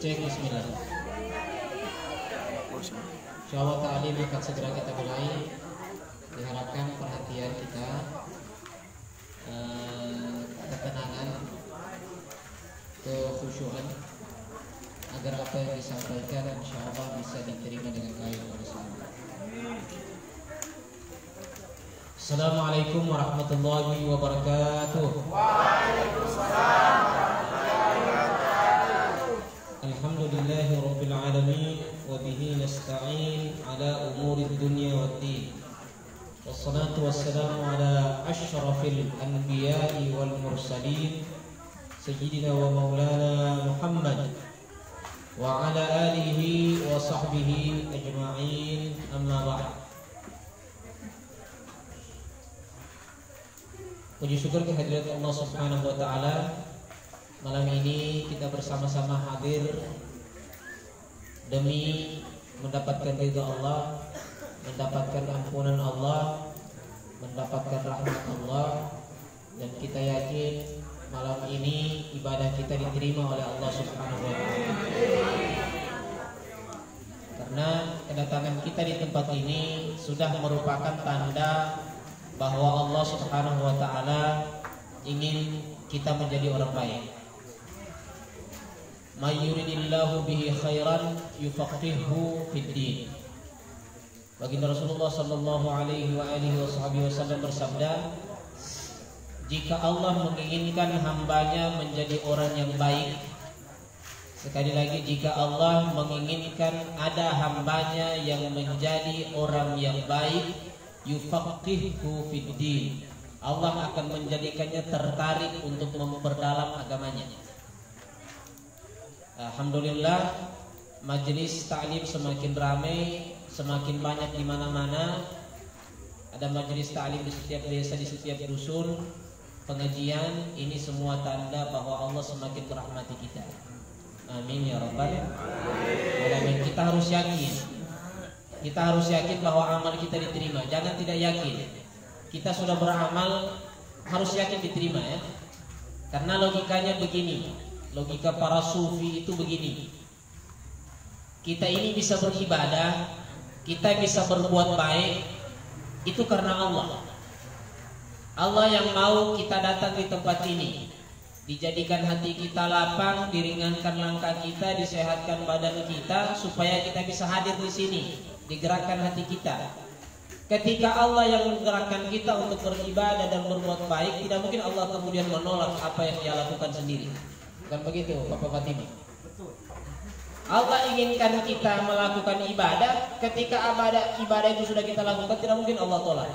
Cek bismillah. Insyaallah ta'lim akan segera kita mulai. Diharapkan perhatian kita, ketenangan, kekhusyuan, agar apa yang disampaikan insyaallah bisa diterima dengan baik oleh semua. Assalamualaikum warahmatullahi wabarakatuh. Waalaikumsalam warahmatullahi wabarakatuh. Alhamdulillahi rabbil alamin wa bihi nasta'in ala umuri dunya waddin. Wassalatu wassalamu ala asyrafil anbiya'i wal mursalin sayyidina wa maulana Muhammad wa ala alihi wa sahbihi ajma'in, amma ba'd. Puji syukur kehadirat Allah Subhanahu wa taala. Malam ini kita bersama-sama hadir demi mendapatkan ridha Allah, mendapatkan ampunan Allah, mendapatkan rahmat Allah, dan kita yakin malam ini ibadah kita diterima oleh Allah Subhanahu wa taala. Karena kedatangan kita di tempat ini sudah merupakan tanda bahwa Allah Subhanahu wa taala ingin kita menjadi orang baik. May yuridillahu bihi khairan yufaqihuhu fid din. Baginda Rasulullah sallallahu alaihi wasallam bersabda, jika Allah menginginkan hambanya menjadi orang yang baik, sekali lagi, jika Allah menginginkan ada hambanya yang menjadi orang yang baik, yufaqihuhu fid din, Allah akan menjadikannya tertarik untuk memperdalam agamanya. Alhamdulillah, majelis ta'lim semakin ramai, semakin banyak di mana-mana. Ada majelis ta'lim di setiap desa, di setiap dusun, pengajian. Ini semua tanda bahwa Allah semakin merahmati kita. Amin ya rabbal alamin. Kita harus yakin. Kita harus yakin bahwa amal kita diterima. Jangan tidak yakin. Kita sudah beramal, harus yakin diterima ya. Karena logikanya begini. Logika para sufi itu begini. Kita ini bisa beribadah, kita bisa berbuat baik, itu karena Allah. Allah yang mau kita datang di tempat ini, dijadikan hati kita lapang, diringankan langkah kita, disehatkan badan kita, supaya kita bisa hadir di sini, digerakkan hati kita. Ketika Allah yang menggerakkan kita untuk beribadah dan berbuat baik, tidak mungkin Allah kemudian menolak apa yang dia lakukan sendiri. Bukan begitu, Bapak Fatimah? Allah inginkan kita melakukan ibadah. Ketika ibadah itu sudah kita lakukan, tidak mungkin Allah tolak,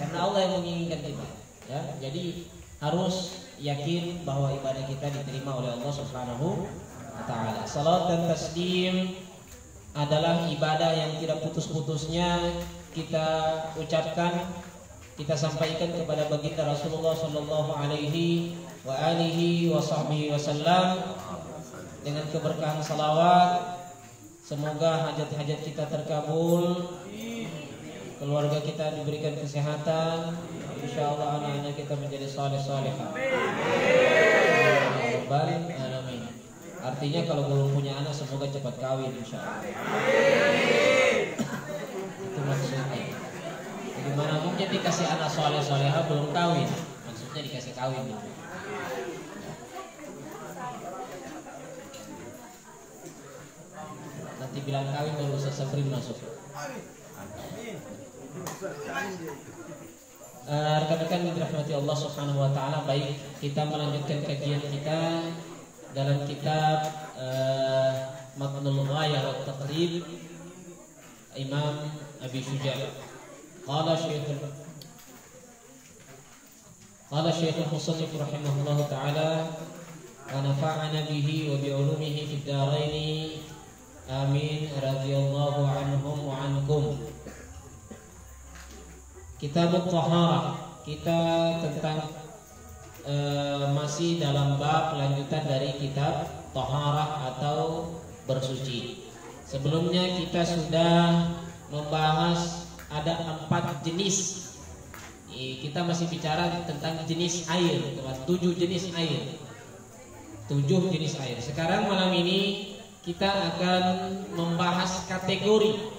karena Allah yang menginginkan kita ya. Jadi harus yakin bahwa ibadah kita diterima oleh Allah Subhanahu wa taala. Salat dan taslim adalah ibadah yang tidak putus-putusnya kita ucapkan, kita sampaikan kepada baginda Rasulullah sallallahu alaihi wasallam dengan keberkahan salawat. Semoga hajat-hajat kita terkabul, keluarga kita diberikan kesehatan, insyaallah anak-anak kita menjadi saleh-salehah. Amin. Artinya kalau belum punya anak, semoga cepat kawin insyaallah. Itu maksudnya. Gimana mungkin dikasih anak saleh-salehah belum kawin? Maksudnya dikasih kawin gitu. Nanti bilang kawin baru sesebrim masuk. Rekan-rekan yang dirahmati Allah Subhanahu wa taala, baik, kita melanjutkan kajian kita dalam kitab Matnul Ghayah wa Taqrib Imam Abi Syuja'. Qala Syekh Musannif rahimahullah taala wa nafa'ana bihi wa bi 'ulumihi fid dharain. Amin radhiyallahu anhum wa ankum. Kitab Taharah, kita tentang masih dalam bab lanjutan dari kitab Taharah atau bersuci. Sebelumnya kita sudah membahas ada 4 jenis. Kita masih bicara tentang jenis air, 7 jenis air. 7 jenis air. Sekarang malam ini kita akan membahas kategori.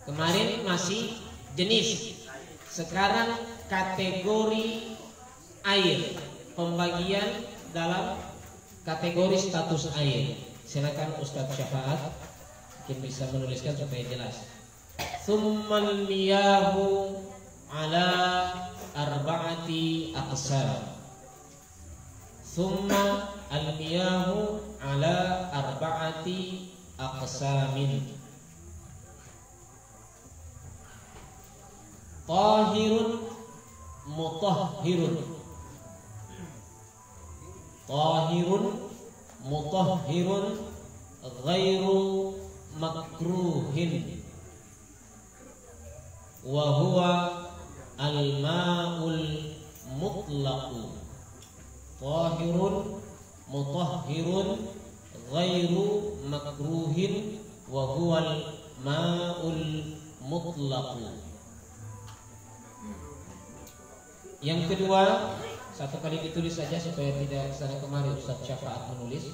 Kemarin masih jenis, sekarang kategori air, pembagian dalam kategori status air. Silakan Ustadz Syafaat mungkin bisa menuliskan supaya jelas. Tsummal miyahu ala arba'ati aqsam. Tsumma al-miyahu ala arba'ati aqsamin. Tahirun mutahhirun. Tahirun mutahhirun ghairu makruhin. Wa huwa al-ma'ul mutlaqu. Tahirun mutahhirun ghairu makruhin wa huwa al-ma'ul mutlaqu. Yang kedua, satu kali ditulis saja supaya tidak sana kemari Ustaz Syafaat menulis.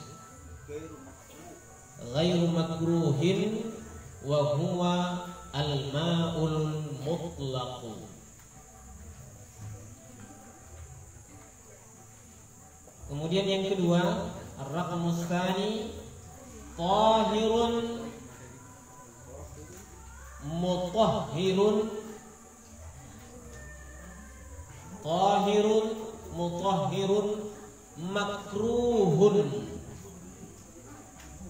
Ghairu makruhin wa huwa al-ma'ul mutlaqu. Kemudian yang kedua, ar-raqmus tsani tahirun mutahhirun. Tahirun mutahhirun makruhun.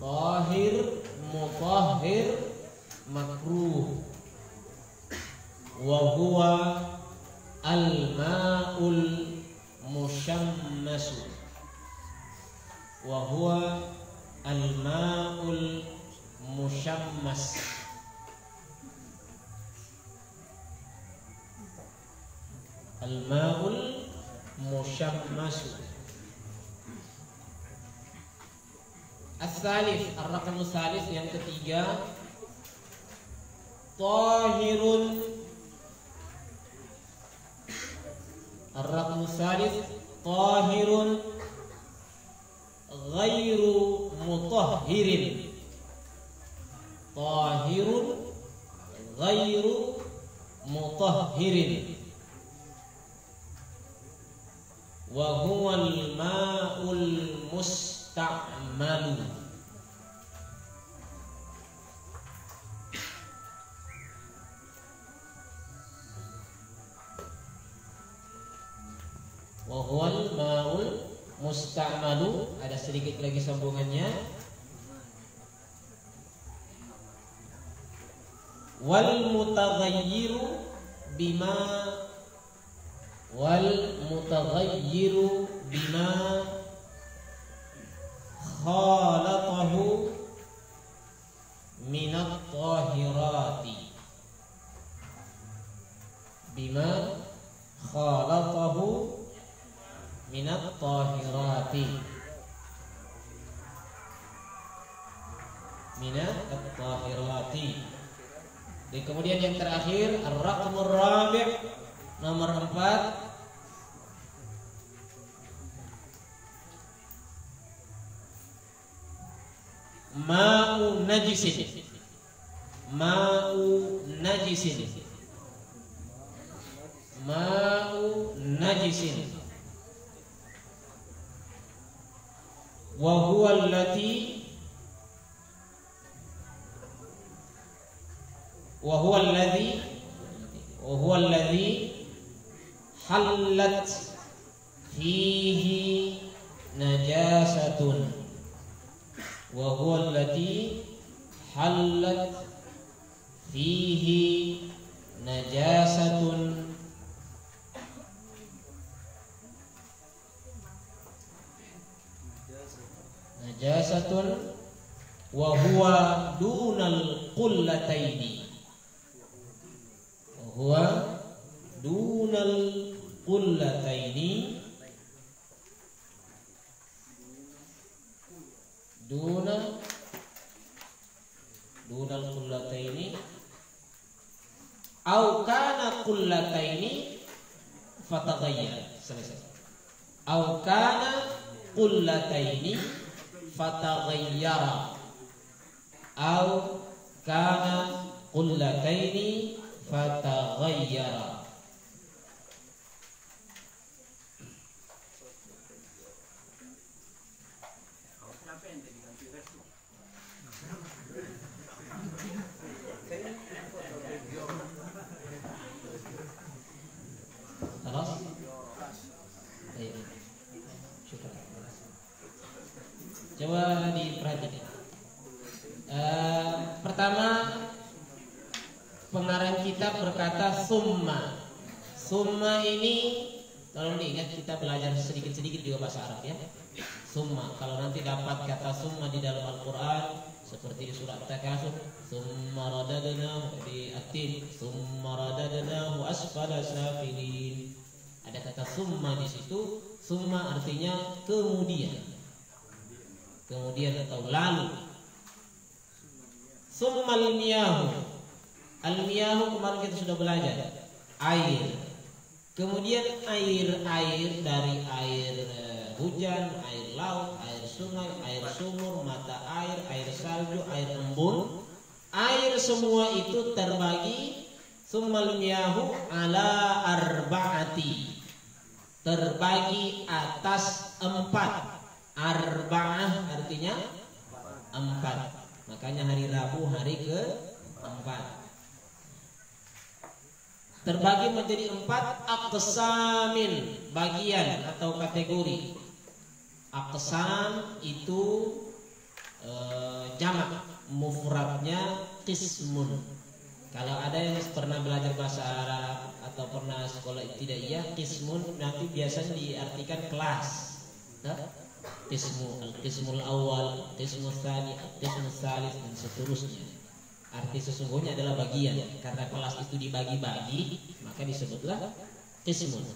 Tahir mutahhir makruh. Wa huwa al-ma'ul musyammas. Wa huwa al-ma'ul musyammas. Al-ma'ul musyammas. As-salis, ar-raqam as-salis yang ketiga, tahirun. Ar-raqam as-salis tahirun ghairu mutahhirin. Tahirun ghairu mutahhirin. Wa huwa al-ma'ul musta'malu. Wa huwa al-ma'ul musta'malu. Ada sedikit lagi sambungannya. Wal mutaghayyiru bima khalatahu minat tahirati. Bima khalatahu minat tahirati. Minat tahirati. Dan kemudian yang terakhir, ar-raqmur rabi', nomor 4, ma'u najisin. Ma'u najisin. Ma'u najisin. Wa huwa allati wa huwa alladhi hallat fihi najasatun. Wa huwa allati hallat fihi najasatun. Najasatun wa huwa dunal qullataini. Wa huwa dunal qullataini. Dunal qullataini au kana qullataini fataghayyar. Selesai. Au kana qullataini fataghayyara au kana qullataini fataghayyara. Coba diperhatikan. Pertama, pengarang kitab berkata summa. Summa ini tolong diingat, kita belajar sedikit-sedikit juga bahasa Arab ya. Summa, kalau nanti dapat kata summa di dalam Al-Quran seperti di surat Takasur, summa radadnahu di At-Tin, summa radadnahu asfala safilin. Ada kata summa di situ. Summa artinya kemudian atau lalu. Summal miyahu. Al-miyahu kemarin kita sudah belajar, air. Kemudian air dari air hujan, air laut, air sungai, air sumur, mata air salju, air embun. Air semua itu terbagi summal miyahu ala arba'ati. Terbagi atas 4. Arba'ah artinya 4. Makanya hari Rabu hari ke-4. Terbagi menjadi 4 aqsamin, bagian atau kategori. Aqsam itu jamak, mufradnya qismun. Kalau ada yang pernah belajar bahasa Arab atau pernah sekolah ibtidaiyah, qismun nanti biasanya diartikan kelas. Qismul awal, qismul tsani, qismul tsalits dan seterusnya. Arti sesungguhnya adalah bagian. Karena kelas itu dibagi-bagi, maka disebutlah qismun.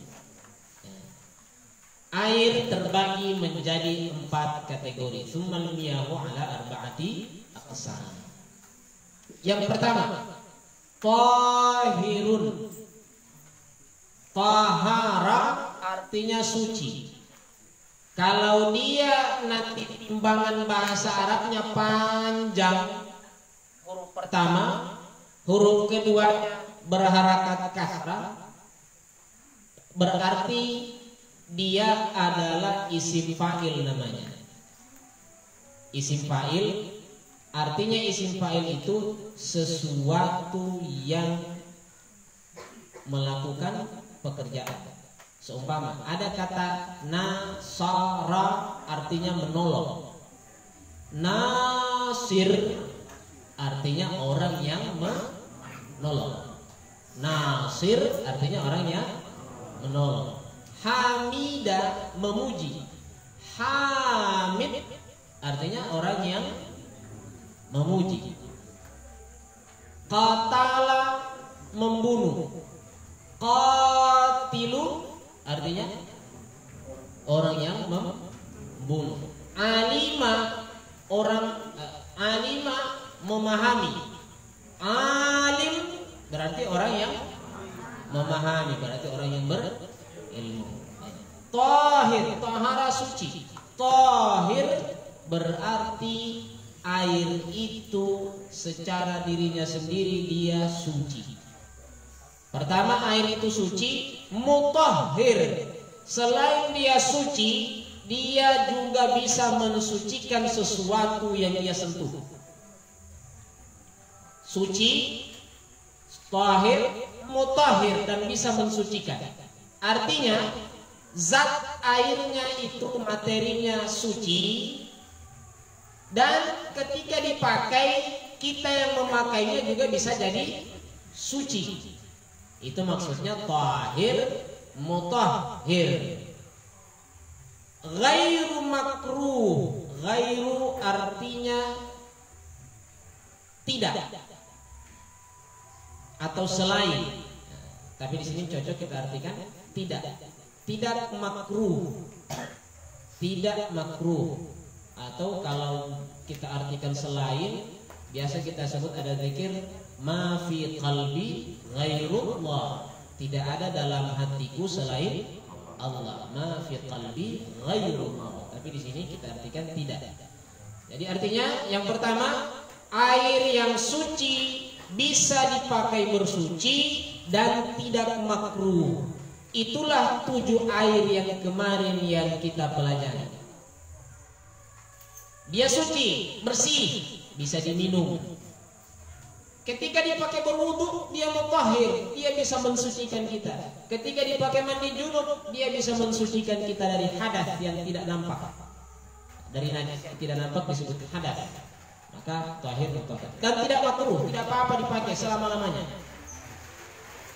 Air terbagi menjadi 4 kategori. Tsummal miyahu ala arba'ati aqsam. Yang pertama, tahirun. Tahara artinya suci. Kalau dia nanti timbangan bahasa Arabnya panjang, huruf pertama, huruf kedua berharakat kasrah, berarti dia adalah isim fa'il namanya. Isim fa'il artinya isim fa'il itu sesuatu yang melakukan pekerjaan. Seumpama ada kata nasara artinya menolong. Nasir artinya orang yang menolong. Nasir artinya orang yang menolong. Hamida memuji. Hamid artinya orang yang memuji. Qatala membunuh. Qatilu artinya orang yang membunuh. Alima alima memahami. Alim berarti orang yang memahami, berarti orang yang berilmu. Tahir, tahara suci. Tahir berarti air itu secara dirinya sendiri dia suci. Pertama, air itu suci. Mutahhir, selain dia suci, dia juga bisa mensucikan sesuatu yang dia sentuh. Suci, tahir, mutahhir, dan bisa mensucikan. Artinya zat airnya itu materinya suci, dan ketika dipakai, kita yang memakainya juga bisa jadi suci. Itu maksudnya tahir, mutahhir. Ghairu makruh. Ghairu artinya tidak atau selain. Tapi di sini cocok kita artikan tidak. Tidak makruh. Tidak makruh. Atau kalau kita artikan selain, biasa kita sebut ada zikir ma fi qalbi ghairullah. Tidak ada dalam hatiku selain Allah. Ma fi qalbi ghairullah. tapi di sini kita artikan tidak. Jadi artinya yang pertama, air yang suci bisa dipakai bersuci dan tidak makruh. Itulah 7 air yang kemarin yang kita pelajari. Dia suci, bersih, bisa diminum. Ketika dia pakai berwudu, dia mutahhir, dia bisa mensucikan kita. Ketika dipakai mandi junub, dia bisa mensucikan kita dari hadas yang tidak nampak. Dari najis yang tidak nampak disebut hadas. Maka tahir mutahhir. Dan tidak makruh, tidak apa-apa dipakai selama-lamanya.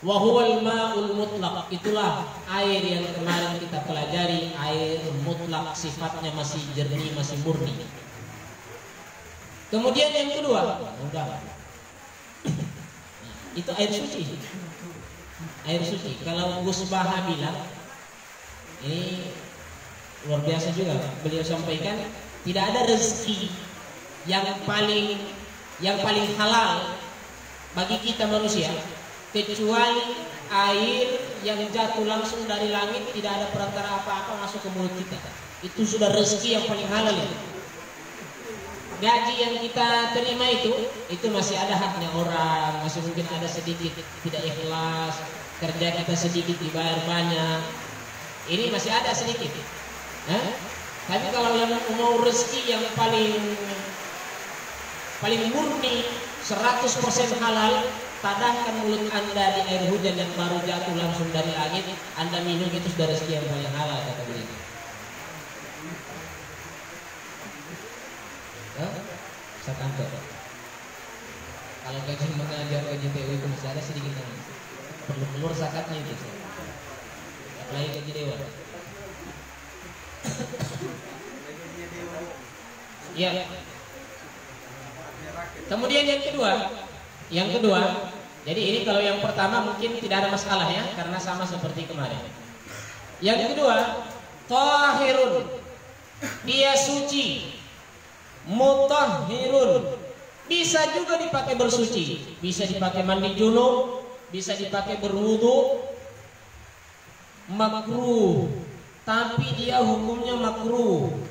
Wa huwal ma'ul mutlaq, itulah air yang kemarin kita pelajari, air mutlak, sifatnya masih jernih, masih murni. Kemudian yang kedua, itu air suci. Air suci. Kalau Gus Baha bilang, ini luar biasa juga. Beliau sampaikan, tidak ada rezeki yang paling halal bagi kita manusia kecuali air yang jatuh langsung dari langit, tidak ada perantara apa-apa masuk ke mulut kita. Itu sudah rezeki yang paling halal itu. Gaji yang kita terima itu masih ada haknya orang, masih mungkin ada sedikit tidak ikhlas, kerja kita sedikit dibayar banyak, ini masih ada sedikit. Tapi kalau yang mau rezeki yang paling murni 100% halal, tadahkan mulut Anda di air hujan yang baru jatuh langsung dari langit, Anda minum, itu sudah rezeki yang paling halal, kata beliau. Sakanto. Kalau kajian mengajar kajian TU itu masih ada sedikit yang perlu keluar zakatnya itu. Apalagi kaji dewa. Ya. Kemudian yang kedua, jadi ini kalau yang pertama mungkin tidak ada masalah ya, karena sama seperti kemarin. Yang kedua, tahirun, dia suci. Mutahhirun, bisa juga dipakai bersuci, bisa dipakai mandi junub, bisa dipakai berwudu. Makruh, tapi dia hukumnya makruh.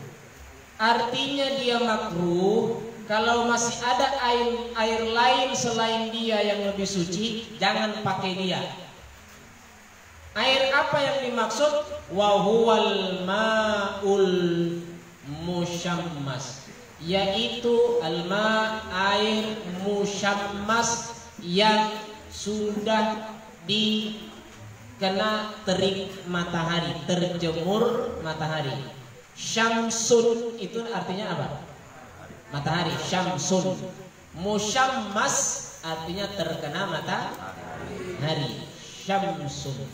Artinya dia makruh kalau masih ada air lain selain dia yang lebih suci, jangan pakai dia. Air apa yang dimaksud? Wa huwal ma'ul musyammas, yaitu alma, air musyammas yang sudah dikena terik matahari, terjemur matahari. Syamsun itu artinya apa? Matahari. Syamsun. Musyammas artinya terkena matahari. Syamsun.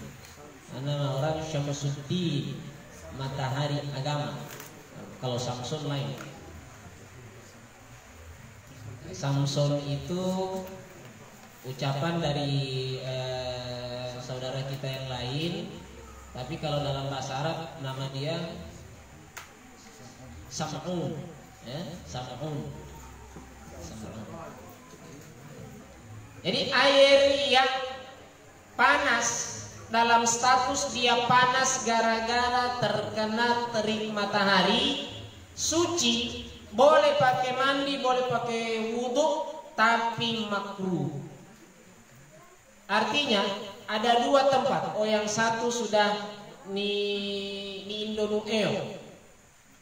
Nama orang Syamsuddin, matahari agama. Kalau Samsun lain. Samsun itu ucapan dari saudara kita yang lain, tapi kalau dalam bahasa Arab nama dia Sam'un, ya, Sam'un. Jadi air yang panas, dalam status dia panas gara-gara terkena terik matahari, suci, boleh pakai mandi, boleh pakai wudhu, tapi makruh. Artinya ada 2 tempat. Oh, yang satu sudah di Indonesia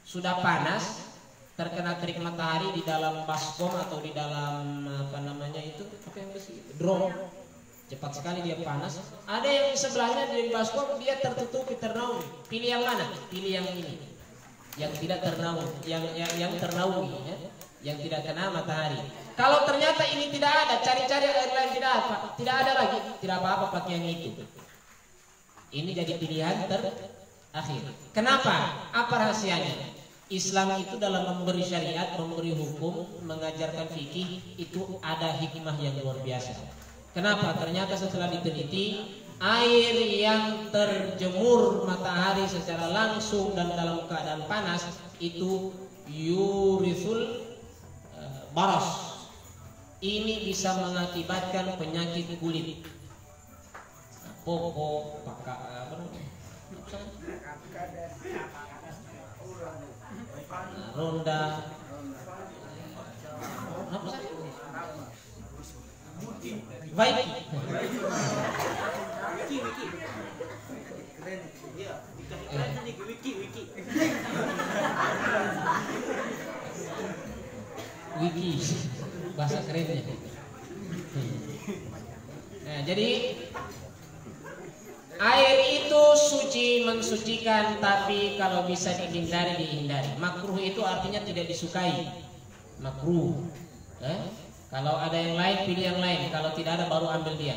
sudah panas, terkena terik matahari di dalam baskom atau di dalam apa namanya itu, apa yang besi, drum. Cepat sekali dia panas. Ada yang di sebelahnya di baskom dia tertutupi, ternaungi. Pilih yang mana? Pilih yang ini, yang tidak ternaungi, yang ternaungi, ya? Yang tidak kena matahari. Kalau ternyata ini tidak ada, cari-cari air lain tidak ada lagi, tidak apa-apa pakai yang itu. Ini jadi pilihan terakhir. Kenapa? Apa rahasianya? Islam itu dalam memberi syariat, memberi hukum, mengajarkan fikih itu ada hikmah yang luar biasa. Kenapa? Ternyata setelah diteliti, air yang terjemur matahari secara langsung dan dalam keadaan panas itu yurisul baras. Ini bisa mengakibatkan penyakit kulit, pokok, ronda. Apa sih? Baik. Wiki bahasa kerennya. Nah, jadi air itu suci, mensucikan, tapi kalau bisa dihindari dihindari. Makruh itu artinya tidak disukai. Makruh. Kalau ada yang lain pilih yang lain, kalau tidak ada baru ambil dia.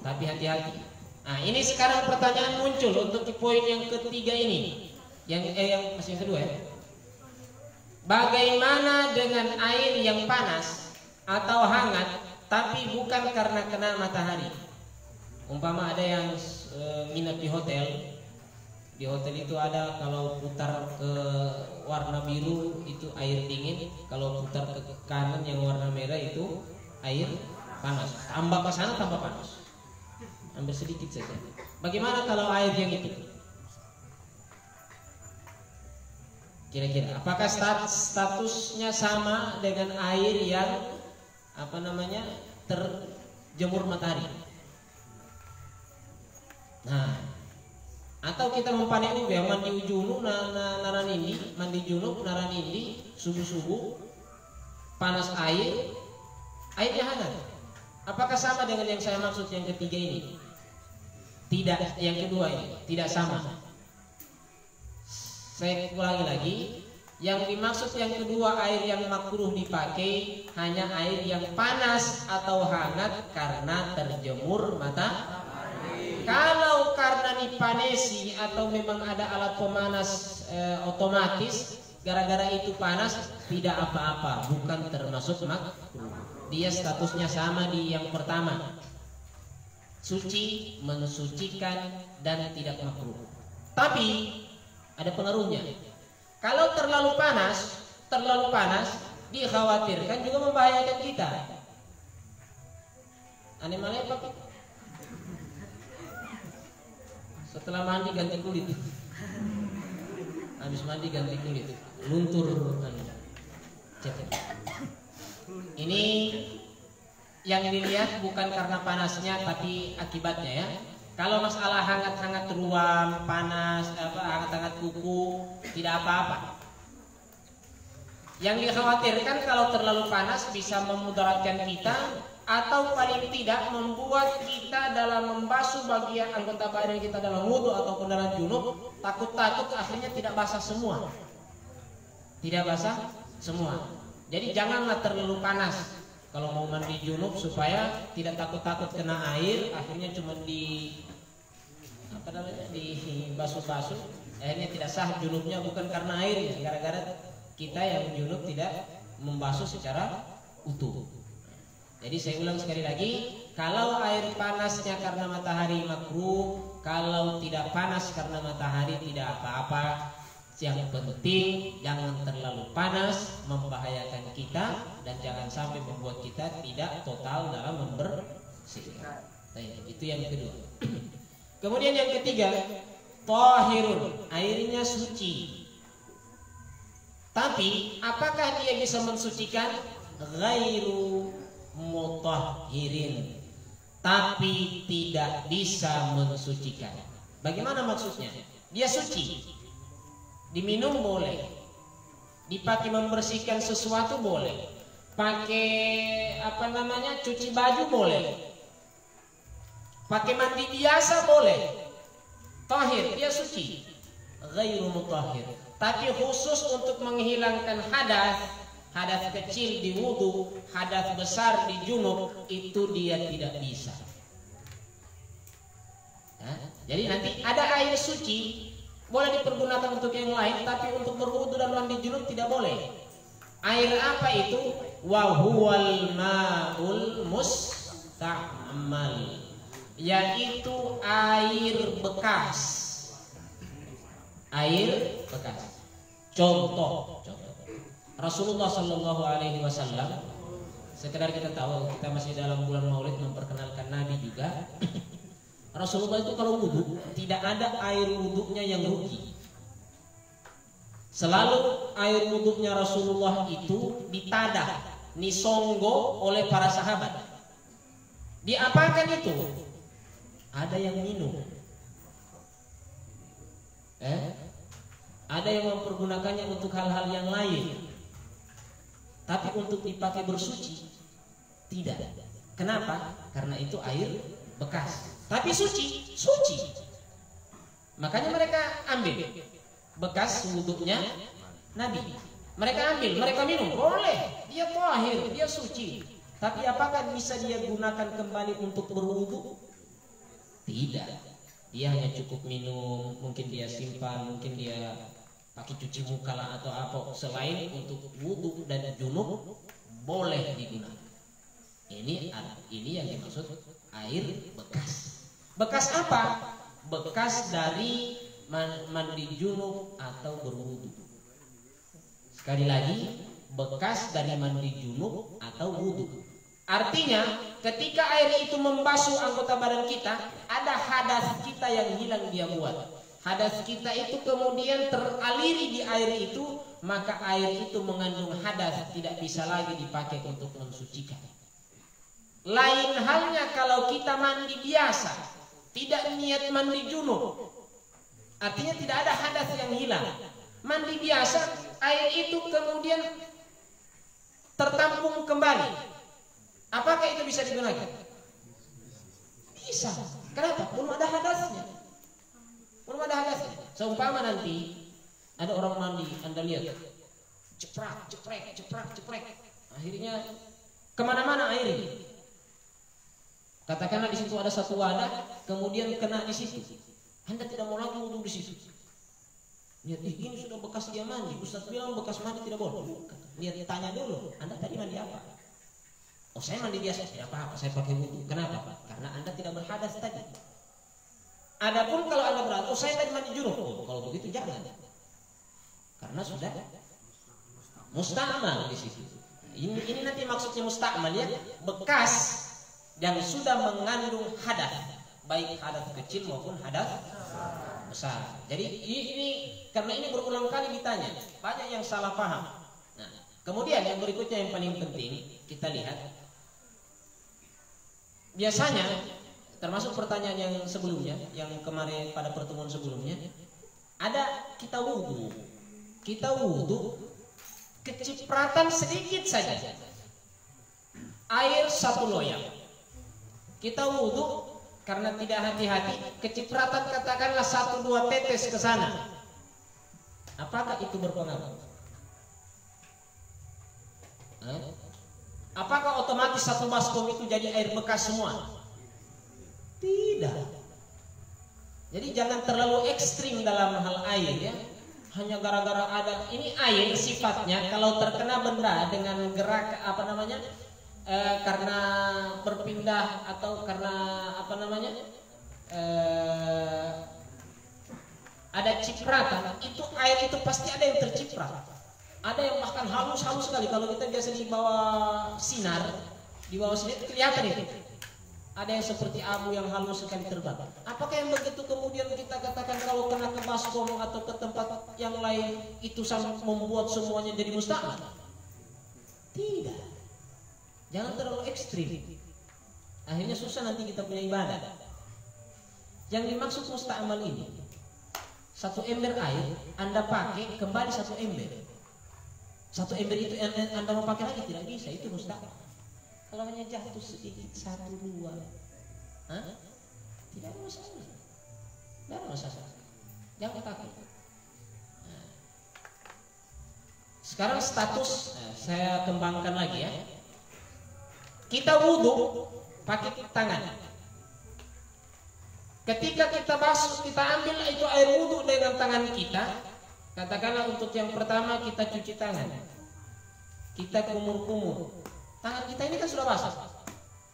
Tapi hati-hati. Nah, ini sekarang pertanyaan muncul untuk di poin yang ketiga ini. Yang masih yang kedua ya. Bagaimana dengan air yang panas atau hangat tapi bukan karena kena matahari? Umpama ada yang nginep di hotel. Di hotel itu ada kalau putar ke warna biru itu air dingin, kalau putar ke kanan yang warna merah itu air panas. Tambah ke sana tambah panas. Ambil sedikit saja. Bagaimana kalau air yang itu? Kira-kira apakah statusnya sama dengan air yang terjemur matahari? Nah, atau kita mempane ya mandi junub naranindi, mandi junub naranindi subuh-subuh panas airnya hangat. Apakah sama dengan yang saya maksud yang ketiga ini? Tidak, yang kedua ini tidak sama. Saya ulangi lagi, yang dimaksud yang kedua air yang makruh dipakai hanya air yang panas atau hangat karena terjemur matahari. Kalau karena dipanesi atau memang ada alat pemanas otomatis, gara-gara itu panas tidak apa-apa, bukan termasuk makruh. Dia statusnya sama di yang pertama, suci, mensucikan dan tidak makruh. Tapi ada pengaruhnya. Kalau terlalu panas dikhawatirkan juga membahayakan kita. Aneh malah Pak. Setelah mandi ganti kulit. Habis mandi ganti kulit, luntur cetek. Ini yang dilihat bukan karena panasnya tapi akibatnya ya. Kalau masalah hangat-hangat ruam, panas, hangat-hangat kuku, tidak apa-apa. Yang dikhawatirkan kalau terlalu panas bisa memudaratkan kita, atau paling tidak membuat kita dalam membasuh bagian anggota badan kita dalam wudu ataupun dalam junub, takut-takut akhirnya tidak basah semua. Tidak basah semua. Jadi janganlah terlalu panas kalau mau mandi junub, supaya tidak takut-takut kena air, akhirnya cuma di basuh-basuh, akhirnya tidak sah junubnya bukan karena airnya, gara-gara kita yang junub tidak membasuh secara utuh. Jadi saya ulang sekali lagi, kalau air panasnya karena matahari makruh, kalau tidak panas karena matahari tidak apa-apa. Yang penting jangan terlalu panas membahayakan kita, dan jangan sampai membuat kita tidak total dalam membersihkan. Itu yang kedua. Kemudian yang ketiga, tahirun, airnya suci. Tapi apakah dia bisa mensucikan? Ghairu mutahhirin, tapi tidak bisa mensucikan. Bagaimana maksudnya? Dia suci, diminum boleh, dipakai membersihkan sesuatu boleh, pakai cuci baju boleh, pakai mandi biasa boleh. Tahir, dia suci. Ghairu mutahhir, tapi khusus untuk menghilangkan hadas kecil di wudu, hadas besar di junub, itu dia tidak bisa. Jadi nanti ada air suci boleh dipergunakan untuk yang lain, tapi untuk berwudu dan mandi junub tidak boleh. Air apa itu? Wa huwal ma'ul musta'mal, yaitu air bekas. Air bekas. Contoh. Rasulullah Shallallahu Alaihi Wasallam, sekedar kita tahu, kita masih dalam bulan Maulid memperkenalkan Nabi juga. Rasulullah itu kalau wudhu tidak ada air wudhunya yang rugi. Selalu air wudhunya Rasulullah itu ditadah, nisonggo oleh para sahabat. Diapakan itu? Ada yang minum, ada yang mempergunakannya untuk hal-hal yang lain, tapi untuk dipakai bersuci tidak. Kenapa? Karena itu air bekas, tapi suci. Makanya mereka ambil bekas wudhunya Nabi. Mereka ambil, mereka minum, boleh. Dia tahir, dia suci. Tapi apakah bisa dia gunakan kembali untuk berwudhu? Tidak. Dia hanya cukup minum, mungkin dia simpan, mungkin dia pakai cuci muka lah atau apa. Selain untuk wudhu dan junub boleh digunakan. Ini yang dimaksud air bekas. Bekas apa? Bekas dari mandi junub atau berwudhu. Sekali lagi, bekas dari mandi junub atau wudhu. Artinya, ketika air itu membasuh anggota badan kita, ada hadas kita yang hilang dia buat. Hadas kita itu kemudian teraliri di air itu, maka air itu mengandung hadas, tidak bisa lagi dipakai untuk mensucikan. Lain halnya kalau kita mandi biasa, tidak niat mandi junub, artinya tidak ada hadas yang hilang. Mandi biasa, air itu kemudian tertampung kembali. Apakah itu bisa digunakan? Bisa. Kenapa? Belum ada hadasnya. Seumpama nanti ada orang mandi, Anda lihat, ceprek. Akhirnya kemana-mana air ini. Katakanlah di situ ada satu wadah, kemudian kena di situ. Anda tidak mau lagi wudhu di situ. Lihat, ini sudah bekas dia mandi. Ustaz bilang bekas mandi tidak boleh. Lihat, tanya dulu, Anda tadi mandi apa? Oh, saya mandi biasa. Tidak apa-apa, saya pakai wudhu. Kenapa? Karena Anda tidak berhadas tadi. Adapun kalau Anda berhadas, oh saya tadi mandi junub. Oh, kalau begitu jangan. Karena sudah musta'mal di situ. Ini nanti maksudnya musta'mal ya, bekas yang sudah mengandung hadas, baik hadas kecil maupun hadas besar. Jadi ini karena ini berulang kali ditanya, banyak yang salah paham. Nah, kemudian yang berikutnya yang paling penting kita lihat, biasanya termasuk pertanyaan yang sebelumnya, yang kemarin pada pertemuan sebelumnya, ada kita wudhu kecipratan sedikit saja, air satu loyang. Kita wudhu karena tidak hati-hati, kecipratan katakanlah 1-2 tetes ke sana. Apakah itu berpengaruh? Apakah otomatis satu baskom itu jadi air bekas semua? Tidak. Jadi jangan terlalu ekstrim dalam hal air ya. Hanya gara-gara ada ini air sifatnya kalau terkena benda dengan gerak karena berpindah atau karena ada cipratan, itu air itu pasti ada yang terciprat. Ada yang bahkan halus sekali. Kalau kita biasa di bawah sinar kelihatan itu. Ada yang seperti abu yang halus sekali terbang. Apakah yang begitu kemudian kita katakan kalau kena ke baskom atau ke tempat yang lain itu membuat semuanya jadi musta'mal? Tidak. Jangan terlalu ekstrim. Akhirnya susah nanti kita punya ibadah. Yang dimaksud musta'mal ini, 1 ember air Anda pakai kembali 1 ember. 1 ember itu Anda mau pakai lagi tidak bisa, itu musta'mal. Kalau hanya jatuh sedikit 1-2, tidak ada masalah. Tidak ada masalah. Jangan pakai. Nah. Sekarang status saya kembangkan lagi ya. Kita wudhu pakai tangan. Ketika kita basuh, kita ambil itu air wudhu dengan tangan kita. Katakanlah untuk yang pertama kita cuci tangan, kita kumur-kumur. Tangan kita ini kan sudah basah,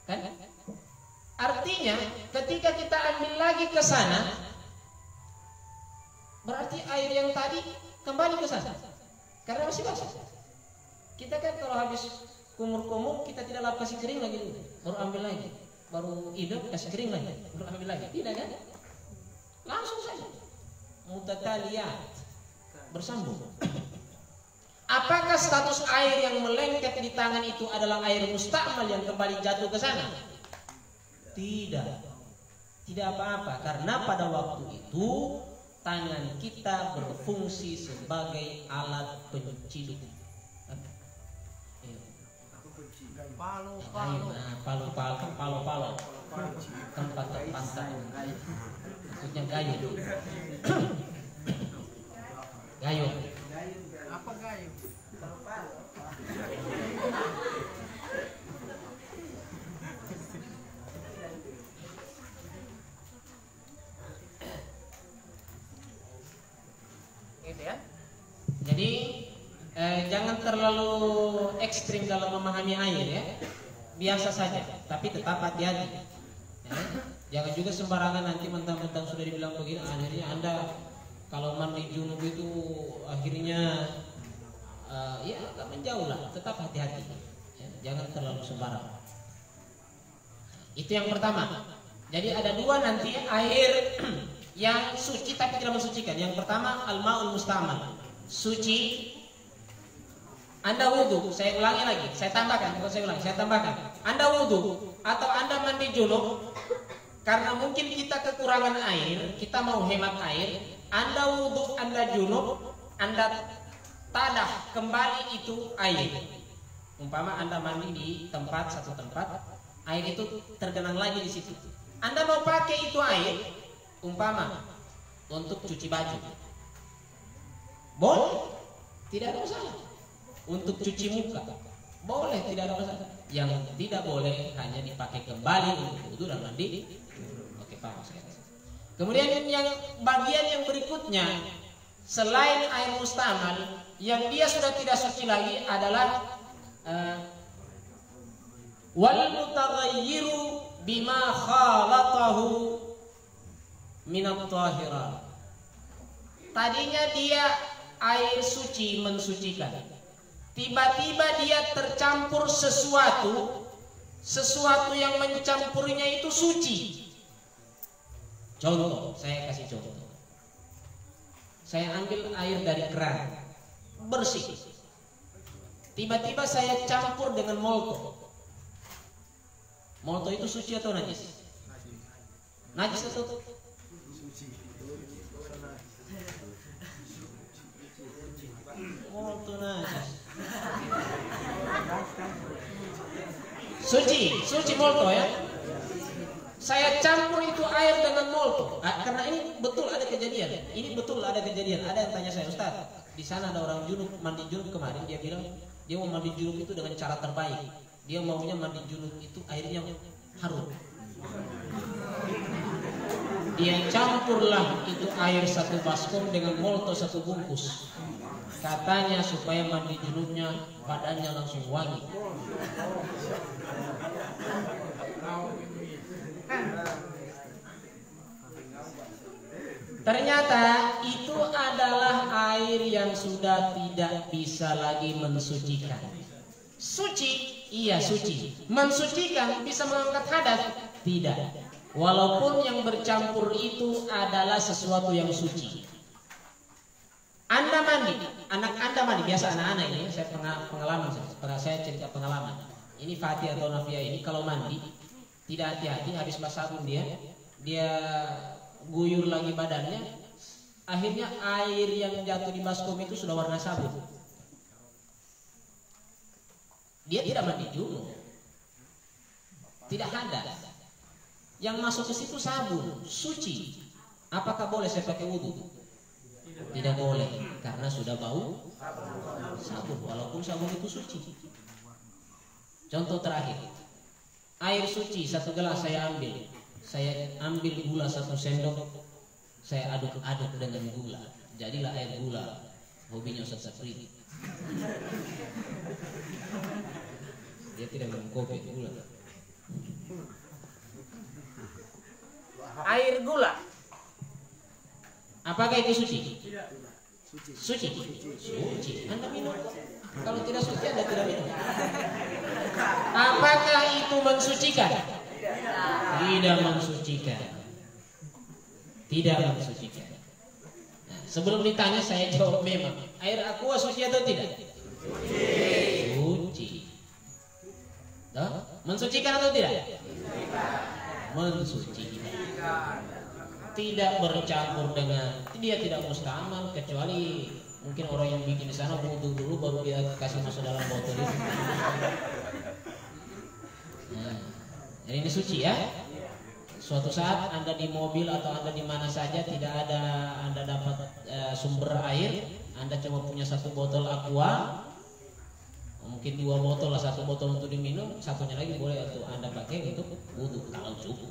kan? Artinya ketika kita ambil lagi ke sana, berarti air yang tadi kembali ke sana karena masih basah. Kita kan kalau habis kumur-kumur kita tidak lap kasih kering lagi dulu, baru ambil lagi, baru hidup kasih kering lagi, baru ambil lagi, tidak kan? Langsung saja, mutataliyat, bersambung. Apakah status air yang melengket di tangan itu adalah air musta'mal yang kembali jatuh ke sana? Tidak. Tidak apa-apa, karena pada waktu itu tangan kita berfungsi sebagai alat penciduk. Palo. Tempat terpantai. Maksudnya gayung. Gayung. Apa gayung? Gitu ya. Jadi jangan terlalu ekstrim dalam memahami air ya. Biasa saja, tapi tetap hati-hati. Ya. Jangan juga sembarangan nanti mentang-mentang sudah dibilang begini, akhirnya Anda kalau mandi junub itu akhirnya ya agak menjauh lah. Tetap hati-hati. Ya, jangan terlalu sembarangan. Itu yang pertama. Jadi ada dua nanti air yang suci tapi tidak mensucikan. Yang pertama al-ma'ul musta'mal. Suci. Anda wudhu, saya ulangi lagi, saya tambahkan, bukan saya ulangi, saya tambahkan. Anda wudhu atau Anda mandi junub, karena mungkin kita kekurangan air, kita mau hemat air. Anda wudhu, Anda junub, Anda tadah kembali itu air. Umpama Anda mandi di satu tempat, air itu tergenang lagi di situ. Anda mau pakai itu air, umpama untuk cuci baju, boleh, tidak ada masalah. Untuk cuci muka, boleh, tidak ada masalah. Yang tidak boleh hanya dipakai kembali untuk wudu dan mandi. Oke, paham sekali. Kemudian yang bagian yang berikutnya, selain air mustamal, yang dia sudah tidak suci lagi adalah wal mutaghayyiru bima khalatahu minat tahirat. Tadinya dia air suci mensucikan, tiba-tiba dia tercampur sesuatu yang mencampurnya itu suci. Contoh, saya kasih contoh. Saya ambil air dari keran, bersih. Tiba-tiba saya campur dengan molto. Molto itu suci atau najis? Najis atau suci? Molto najis. Suci molto ya. Saya campur itu air dengan molto. Karena ini betul ada kejadian. Ada yang tanya saya, Ustaz, di sana ada orang junub mandi junub kemarin. Dia bilang dia mau mandi junub itu dengan cara terbaik. Dia maunya mandi junub itu airnya harum. Dia campurlah itu air satu baskom dengan molto satu bungkus. Katanya supaya mandi junubnya badannya langsung wangi. Ternyata itu adalah air yang sudah tidak bisa lagi mensucikan. Suci, iya suci. Mensucikan, bisa mengangkat hadas? Tidak. Walaupun yang bercampur itu adalah sesuatu yang suci. Anda mandi, anak Anda mandi, biasa anak-anak ini, saya pengalaman, saya cerita pengalaman. Ini Fatih atau Nafia ini kalau mandi tidak hati-hati, habis basah sabun dia guyur lagi badannya, akhirnya air yang jatuh di baskom itu sudah warna sabun. Dia tidak mandi dulu, tidak hadas. Yang masuk ke situ sabun, suci. Apakah boleh saya pakai wudhu? Tidak boleh, karena sudah bau sabun, walaupun sabun itu suci. Contoh terakhir, air suci satu gelas saya ambil gula satu sendok, saya aduk-aduk dengan gula, jadilah air gula. Hobinya Ustaz Sapri, dia tidak minum kopi, gula. Air gula, apakah itu suci? Suci. Anda minum. Kalau tidak suci Anda tidak minum. Apakah itu mensucikan? Tidak mensucikan. Tidak mensucikan. Nah, Sebelum ditanya saya jawab memang. Air aqua suci atau tidak? Suci. Mensucikan atau tidak? Mensucikan. Tidak bercampur dengan, dia tidak mustamal kecuali mungkin orang yang bikin di sana butuh dulu baru dia kasih masuk dalam botol itu. Nah, jadi ini suci ya. Suatu saat Anda di mobil atau Anda di mana saja tidak ada Anda dapat sumber air, Anda cuma punya satu botol aqua, mungkin 2 botol lah, 1 botol untuk diminum, satunya lagi boleh untuk Anda pakai untuk wudhu kalau cukup.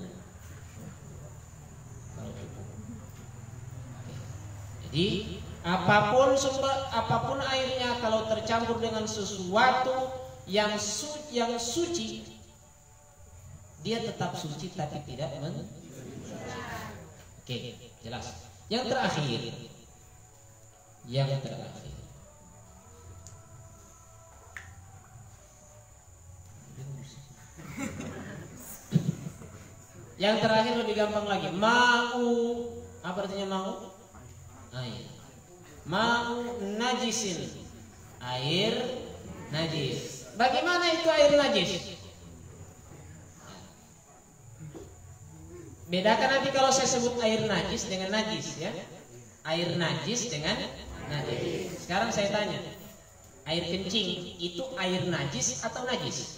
Jadi apapun airnya kalau tercampur dengan sesuatu yang suci, dia tetap suci tapi tidak mensuci. Oke, jelas. Yang terakhir. Yang terakhir lebih gampang lagi. Ma'u, apa artinya ma'u? Air. Ma'u najisin, air najis. Bagaimana itu air najis? Bedakan nanti kalau saya sebut air najis dengan najis ya. Air najis dengan najis. Sekarang saya tanya, air kencing itu air najis atau najis?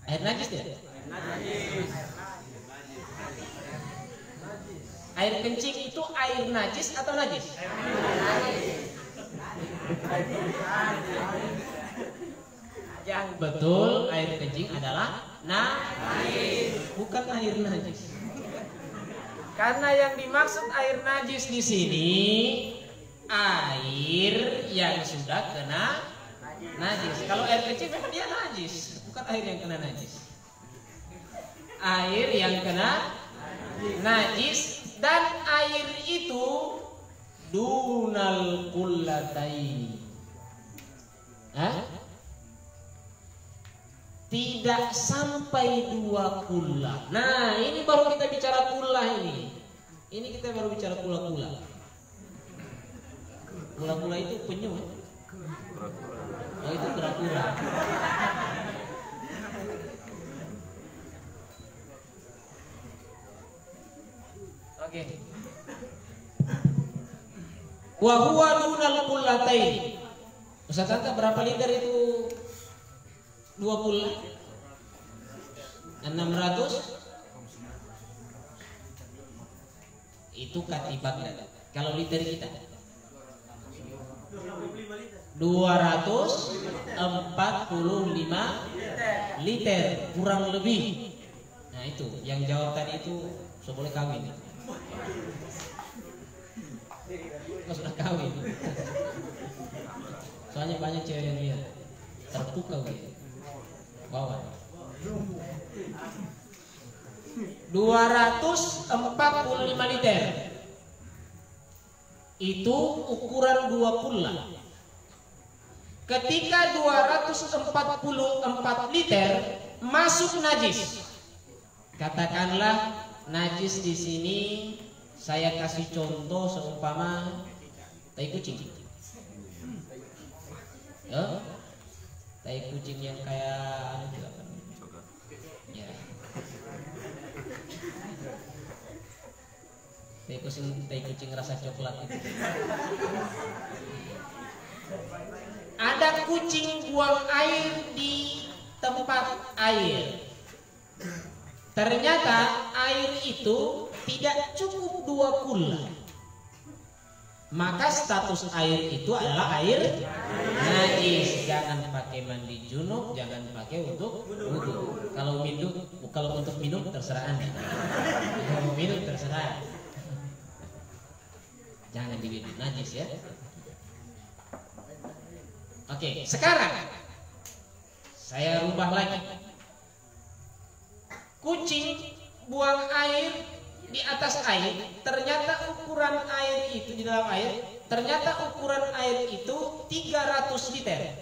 Air najis tidak? Air kencing itu air najis atau najis? Yang betul air kencing adalah najis, bukan air najis. Karena yang dimaksud air najis di sini air yang sudah kena najis. Kalau air kencing memang dia najis, bukan air yang kena najis. Air yang kena najis. Dan air itu dunal kullataini. Tidak sampai 2 kullah. Nah, ini baru kita bicara kullah ini. Ini kita baru bicara kullah-kullah. Kullah-kullah itu penyu. Oh, itu kura-kura. Oke. Wa huwa dunal kullatain. Ustaz kata berapa liter itu 2 kullah? 600. Itu katibat. Kalau liter kita 245 liter kurang lebih. Nah itu yang jawab tadi itu boleh kawin. Kau sudah kawin. Soalnya banyak cewek yang lihat terpukau gitu. Bawa 245 liter. Itu ukuran 2 kullah. Ketika 244 liter masuk najis. Katakanlah najis di sini saya kasih contoh seumpama tai kucing. Ya. Tai kucing yang kayak ya. Tai kucing rasa coklat itu. Ada kucing buang air di tempat air. Ternyata air itu tidak cukup 2 kullah. Maka status air itu adalah air najis. Jangan pakai mandi junub, jangan pakai untuk wudu. Kalau untuk minum terserah Anda. Kalau minum terserah. Jangan diminum najis ya. Oke, sekarang saya rubah lagi. Kucing buang air di atas air, ternyata ukuran air itu di dalam air, ternyata ukuran air itu 300 liter.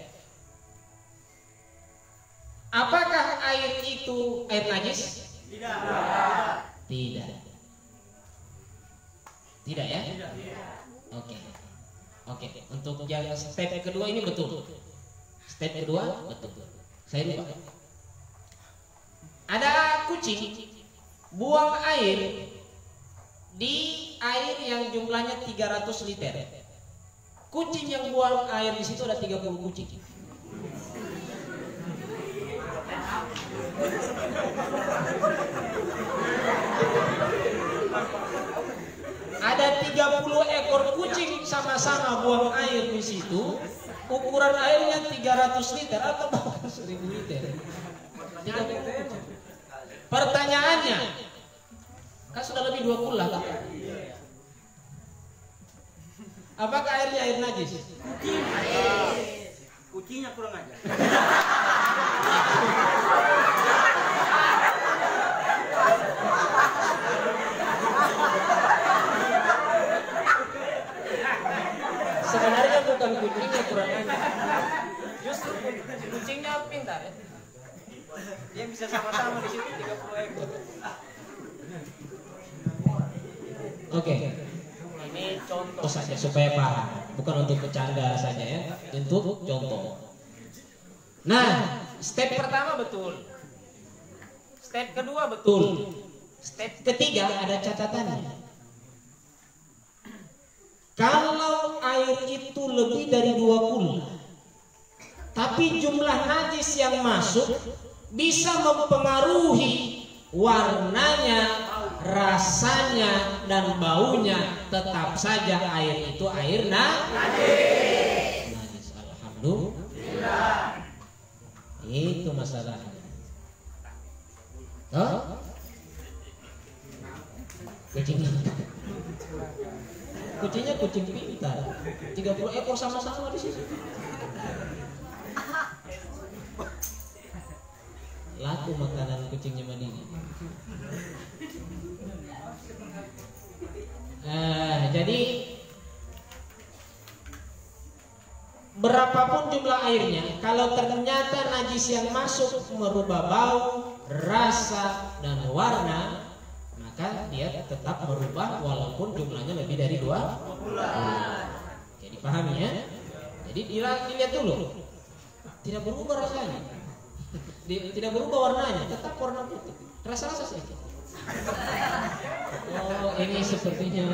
Apakah air itu air najis? Tidak. Tidak ya? Oke. Oke, untuk yang step kedua ini betul. Step kedua betul. Saya lupa. Ada kucing buang air di air yang jumlahnya 300 liter. Kucing yang buang air di situ ada 30 kucing. Ada 30 ekor kucing sama-sama buang air di situ. Ukuran airnya 300 liter atau bahkan 1000 liter. 30 kucing. Pertanyaannya, kan sudah lebih 20 lah. Apakah airnya air najis? Kucingnya kurang aja. Sebenarnya bukan kucingnya kurang aja. Justru kucingnya pintar ya. Dia bisa sama-sama di situ 30 ekor. Oke. Ini contoh Saja supaya paham, bukan untuk bercanda saja ya, untuk contoh. Nah, step pertama betul. Step kedua betul. betul. Step ketiga ada catatannya. Kalau air itu lebih dari 20, tapi jumlah najis yang masuk bisa mempengaruhi warnanya, rasanya, dan baunya, tetap saja air itu air najis. Alhamdulillah. Itu masalahnya. Oh? Kucingnya kucing pintar. 30 ekor sama-sama di situ. Laku makanan kucingnya Madini. Jadi berapapun jumlah airnya, kalau ternyata najis yang masuk merubah bau, rasa, dan warna, maka dia tetap merubah walaupun jumlahnya lebih dari 2 bulan. Jadi pahami ya. Jadi dilihat dulu. Tidak berubah rasanya. Tidak berubah warnanya, tetap warna putih. Rasa-rasa saja. Oh, ini sepertinya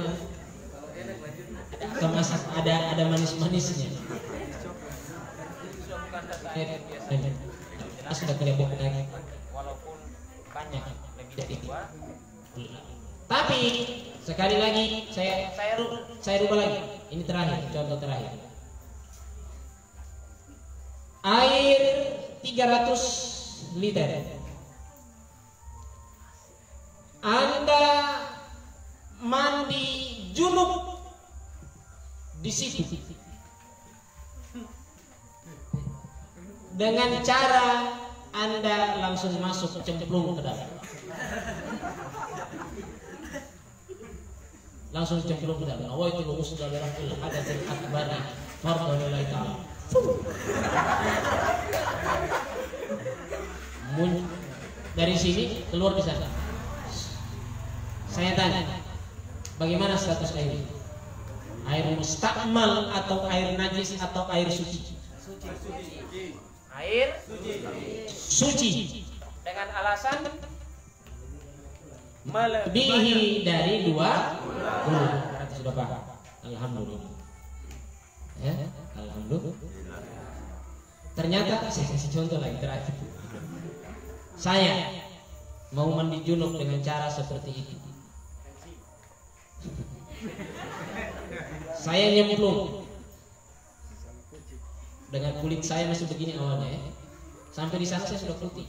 ada manis-manisnya. Sudah kelihatan lagi. walaupun banyak lebih dari 2. Tapi sekali lagi saya rubah lagi. Ini terakhir, contoh terakhir. Air 300 liter. Anda mandi junub di situ dengan cara Anda langsung masuk cemplung ke dalam. Langsung cemplung ke dalam. Nawaitu ghusla li rabbil hadatsil akbari fardhu lillahi ta'ala. Dari sini keluar ke sana. Saya tanya, bagaimana status air? Air mustakmal atau air najis atau air suci? Air Suci. dengan alasan Melebihi dari 2 bulan. Berarti sudah paham. Alhamdulillah. Ya, alhamdulillah. Ternyata saya kasih contoh lagi terakhir. Saya mau mandi junub dengan cara seperti itu. Saya nyemplung dengan kulit saya masih begini awalnya ya. Sampai di sana saya sudah putih.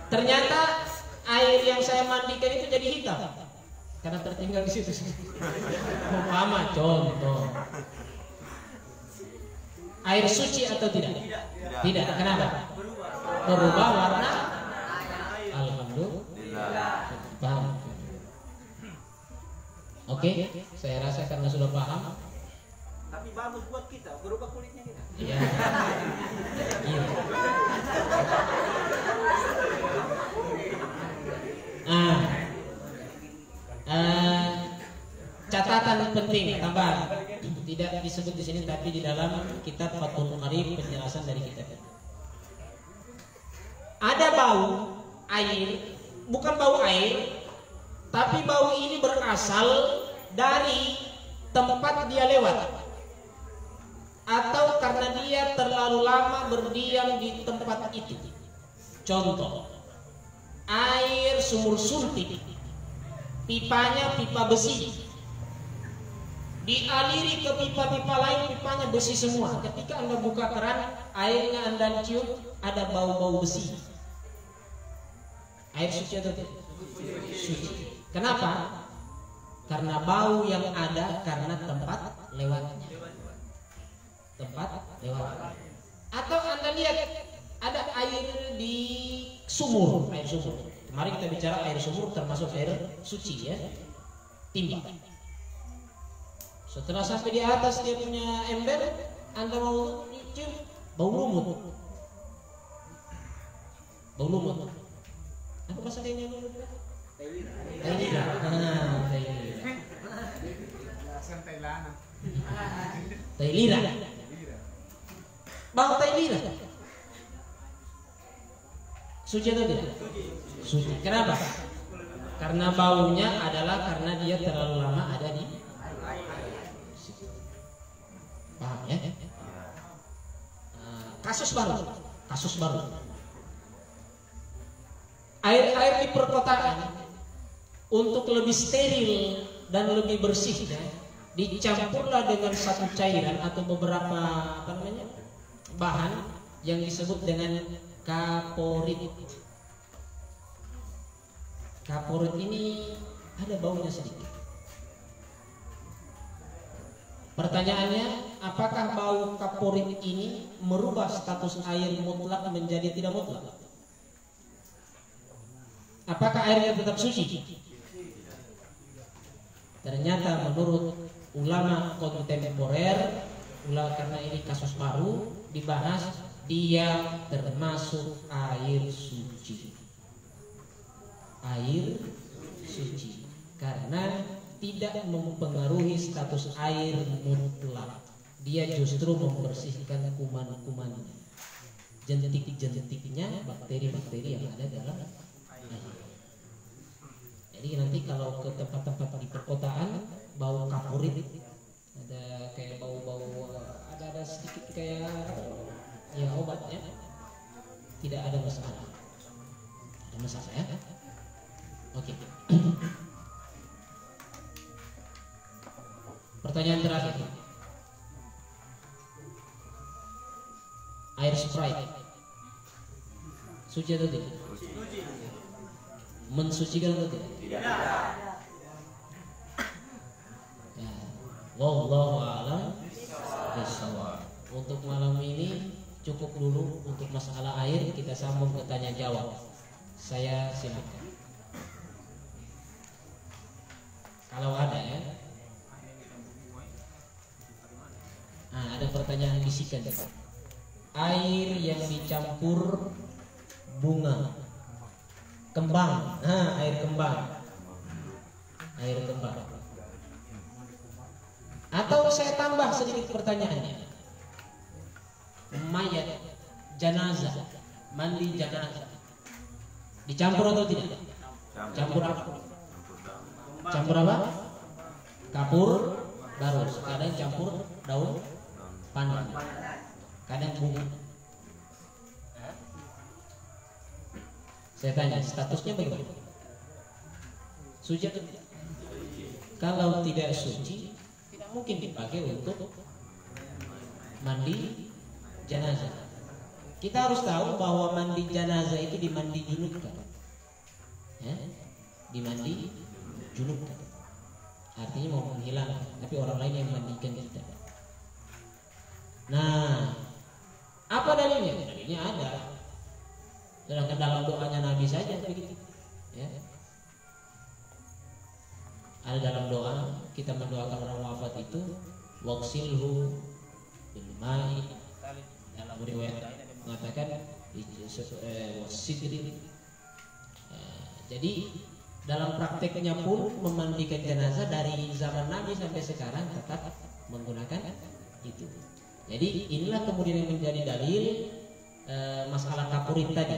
Ternyata air yang saya mandikan itu jadi hitam karena tertinggal di situ. Umpama contoh. Air suci atau tidak? Tidak. Kenapa? Berubah warna. Alhamdulillah. Paham. Oke, saya rasa karena sudah paham. Tapi bagus buat kita, berubah kulitnya kita. Iya. Iya. catatan penting tambahan. Tidak disebut di sini tapi di dalam kitab Fathul Qarib penjelasan dari kitab. Ada bau air, bukan bau air, tapi bau ini berasal dari tempat dia lewat, atau karena dia terlalu lama berdiam di tempat itu. Contoh, air sumur suntik, pipanya pipa besi, dialiri ke pipa-pipa lain, pipanya besi semua. Ketika Anda buka keran, airnya Anda cium, ada bau-bau besi. Air suci atau tidak? Suci. Kenapa? Karena bau yang ada karena tempat lewatnya. Tempat lewat. Atau Anda lihat ada air di sumur, air sumur. Kemarin kita bicara air sumur termasuk air suci ya. Timba. Setelah sampai di atas dia punya ember, Anda mau cium bau lumut. Bau lumut. Apa bahasa lainnya lumut? Tailira. Tailira. Bau tailira. Suci atau tidak? Suci. Kenapa? Karena baunya adalah karena dia terlalu lama ada di. Paham ya? Kasus baru. Air-air di perkotaan untuk lebih steril dan lebih bersih ya, dicampurlah dengan satu cairan atau beberapa bahan yang disebut dengan kaporit. Kaporit ini ada baunya sedikit. Pertanyaannya, apakah bau kaporit ini merubah status air mutlak menjadi tidak mutlak? Apakah airnya tetap suci? Ternyata menurut ulama kontemporer, karena ini kasus baru dibahas, dia termasuk air suci. Air suci karena tidak mempengaruhi status air mutlak. Dia justru membersihkan kuman-kuman, jentik-jentiknya, bakteri-bakteri yang ada dalam air. Jadi nanti kalau ke tempat-tempat di perkotaan bau kaporit, ada kayak bau-bau, ada sedikit kayak ya obat ya, tidak ada masalah. Ada masalah ya? Oke. Pertanyaan terakhir. Air Sprite suci atau tidak? Mensucikan atau tidak? Tidak. Ya. Wallahu a'lam bishawab. Untuk malam ini cukup dulu untuk masalah air, kita sambung ke tanya jawab. Saya silakan. Kalau ada ya. Nah, ada pertanyaan bisikan. Air yang dicampur bunga kembang, air kembang. Atau saya tambah sedikit pertanyaannya. Mayat jenazah, mandi jenazah, dicampur atau tidak? Campur apa? Campur apa? Kapur barus. Kadang campur daun pandan, kadang bunga. Saya tanya, statusnya bagaimana? Suci atau tidak? Kalau tidak suci, tidak mungkin dipakai untuk mandi jenazah. Kita harus tahu bahwa mandi jenazah itu dimandi junubkan, ya? Dimandi junubkan, artinya mau menghilangkan, tapi orang lain yang mandikan kita. Nah, apa dalilnya? Dalilnya ada. Dalam doanya Nabi saja begitu, ya. Ada dalam doa kita mendoakan orang wafat itu, waqsilhu bil ma'i, dalam riwayat mengatakan wasidri. Jadi dalam prakteknya pun memandikan jenazah dari zaman Nabi sampai sekarang tetap menggunakan itu. Jadi inilah kemudian yang menjadi dalil masalah kapurit tadi,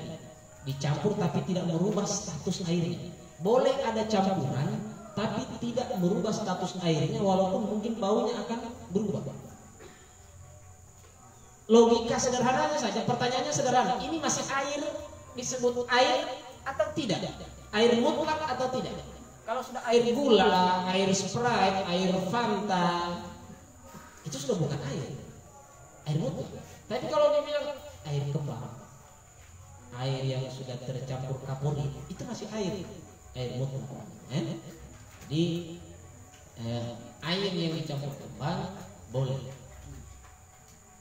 dicampur tapi tidak merubah status airnya. Boleh ada campuran tapi tidak merubah status airnya, walaupun mungkin baunya akan berubah. Logika sederhananya saja, pertanyaannya sederhana, ini masih air, disebut air atau tidak? Air mutlak atau tidak? Kalau sudah air gula, air Sprite, air Fanta, itu sudah bukan air mutlak. Tapi kalau dibilang air kembang, air yang sudah tercampur kapuri, itu masih air mutlak. Jadi air yang dicampur kembang boleh,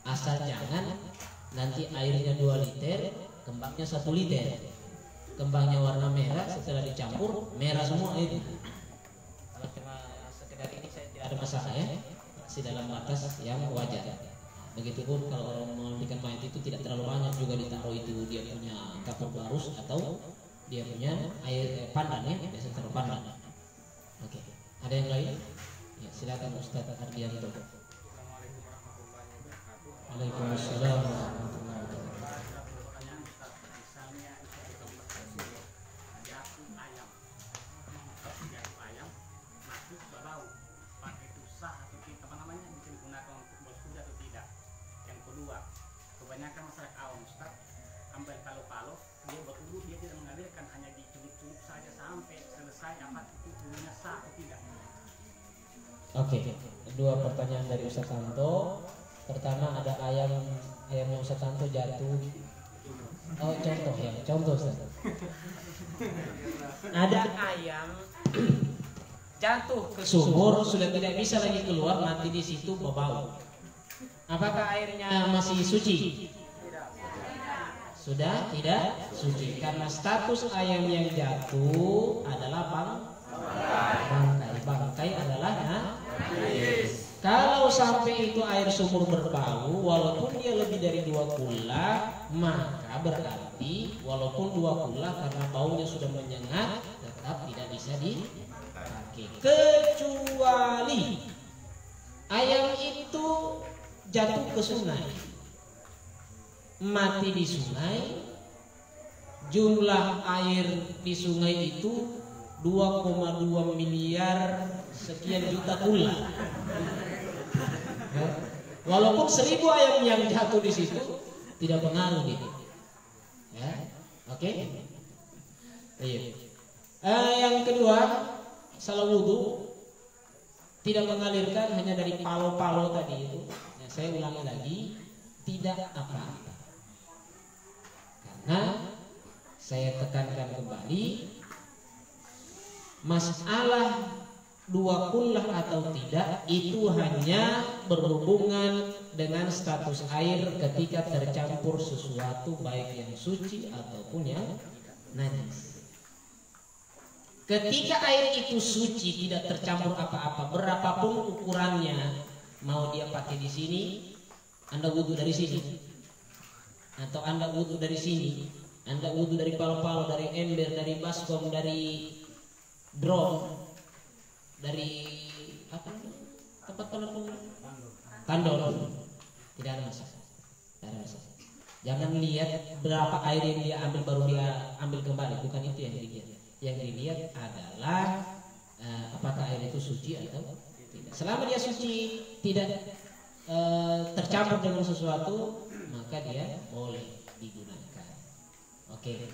asal jangan nanti airnya 2 liter, kembangnya 1 liter. Kembangnya warna merah, setelah dicampur merah semua airnya. Kalau cuma sekedar ini saya tidak Ada masalah ya, masih dalam batas yang wajar. Begitupun kalau orang memandikan mayat itu tidak terlalu banyak juga ditaruh itu dia punya kapur barus atau dia punya air pandan ya, biasa taruh pandan. Oke, ada yang lain? Ya, silakan Ustaz Ardianto. Waalaikumsalam. Kebanyakan masyarakat awam Ustaz ambil palo-palo, dia berwudu, dia tidak mengalirkan, hanya dicelup-celup saja sampai selesai. Apa itu wudunya sah atau tidak? Oke, dua pertanyaan dari Ustaz Tanto. Pertama, ada ayamnya Ustaz Tanto jatuh. Oh, contoh Ustaz. Ada ayam jatuh ke sumur, sudah tidak bisa lagi keluar, mati di situ berbau. Apakah airnya masih suci? Sudah tidak suci, karena status ayam yang jatuh adalah bangkai adalah najis. Kalau sampai itu air sumur berbau, walaupun dia lebih dari 2 kula, maka berarti walaupun 2 kula karena baunya sudah menyengat, tetap tidak bisa dipakai. Kecuali ayam itu jatuh ke sungai, mati di sungai, jumlah air di sungai itu 2,2 miliar sekian juta kula. Walaupun 1000 ayam yang jatuh di situ tidak pengaruh gitu. Ya, oke. Iya. Yang kedua, salah wudu tidak mengalirkan hanya dari palo-palo tadi itu. Saya ulangi lagi, tidak apa-apa. Karena saya tekankan kembali, masalah 2 kullah atau tidak itu hanya berhubungan dengan status air ketika tercampur sesuatu baik yang suci ataupun yang najis. Ketika air itu suci, tidak tercampur apa-apa, berapapun ukurannya, mau dia pakai di sini, Anda wudu dari sini, atau Anda wudu dari sini, Anda wudu dari palo-palo, dari ember, dari baskom, dari drum, dari apa tempat tandon, tidak ada masalah. Jangan lihat berapa air yang dia ambil baru dia ambil kembali, bukan itu yang dilihat. Yang dilihat adalah apakah air itu suci atau tidak. Selama dia suci, tidak tercampur dengan sesuatu, maka dia boleh digunakan. Oke,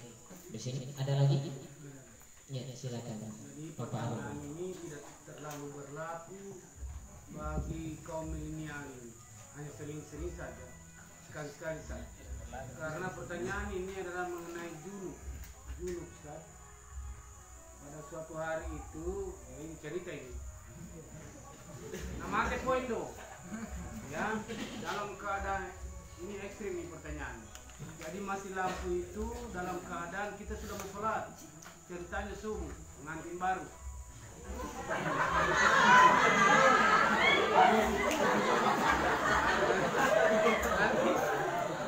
di sini ada lagi? Ya, silakan. Jadi Bapak pertanyaan ini tidak terlalu berlaku bagi kaum milenial ini, hanya sering-sering saja, sekali-sekali saja. Karena pertanyaan ini adalah mengenai junub, Ustaz. Pada suatu hari itu, ini cerita ini. Nama ke poin do, ya, dalam keadaan ini ekstrim nih pertanyaan. Jadi mati lampu itu dalam keadaan kita sudah mau sholat. Ceritanya subuh, pengantin baru.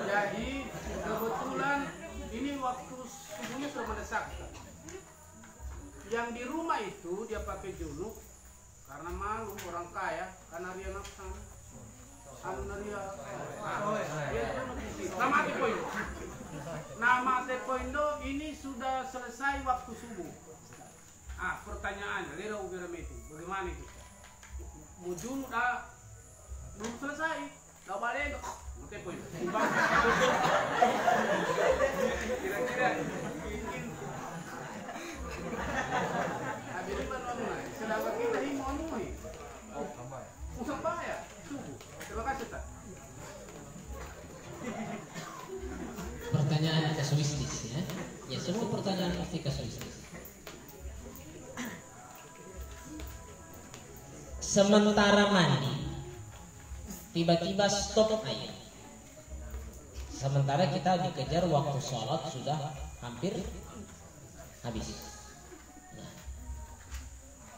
Jadi kebetulan ini waktu subuhnya sudah mendesak. Yang yang di rumah itu dia pakai junub karena malu orang kaya, karena dia nafsan. Nama Tepoindo. Nama Tepoindo ini sudah selesai waktu subuh. Pertanyaannya, Lera Ubera itu, bagaimana itu? Mujun belum selesai, nggak balik. Tepoindo. Kira-kira habis mana? Sedangkan kita ini mau nih. Usang bayar subuh. Terima kasih tak. Pertanyaan kasuistis ya. Ya, semua pertanyaan pasti kasuistis. Sementara mandi, tiba-tiba stop air. Sementara kita dikejar waktu sholat sudah hampir habis. Nah,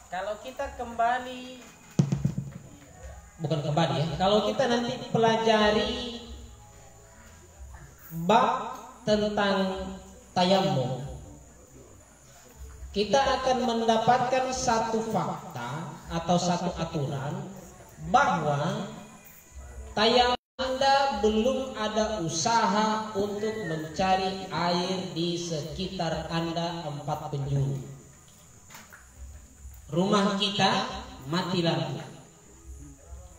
Kalau kita kembali, bukan kembali ya. Kalau kita nanti pelajari bab tentang tayamum, kita akan mendapatkan satu fakta atau satu aturan bahwa tayamum Anda belum ada usaha untuk mencari air di sekitar Anda 4 penjuru. Rumah kita mati lampu.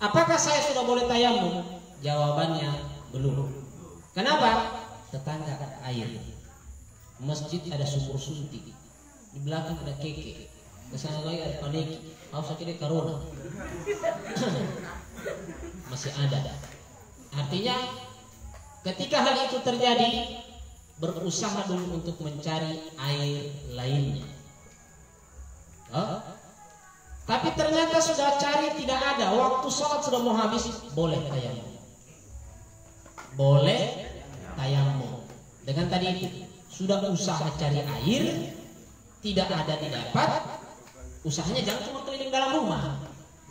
Apakah saya sudah boleh tayamum? Jawabannya belum. Kenapa? Tetangga ada air. Masjid ada sumur suntik. Di belakang ada keke. Ke sana lagi ada paneki. Haus sakit corona. Masih ada. Artinya ketika hal itu terjadi, berusaha dulu untuk mencari air lainnya. Tapi ternyata sudah cari tidak ada, waktu sholat sudah mau habis, boleh tayamum. Boleh tayamum. Dengan tadi itu sudah usaha cari air, tidak ada didapat, usahanya jangan cuma keliling dalam rumah.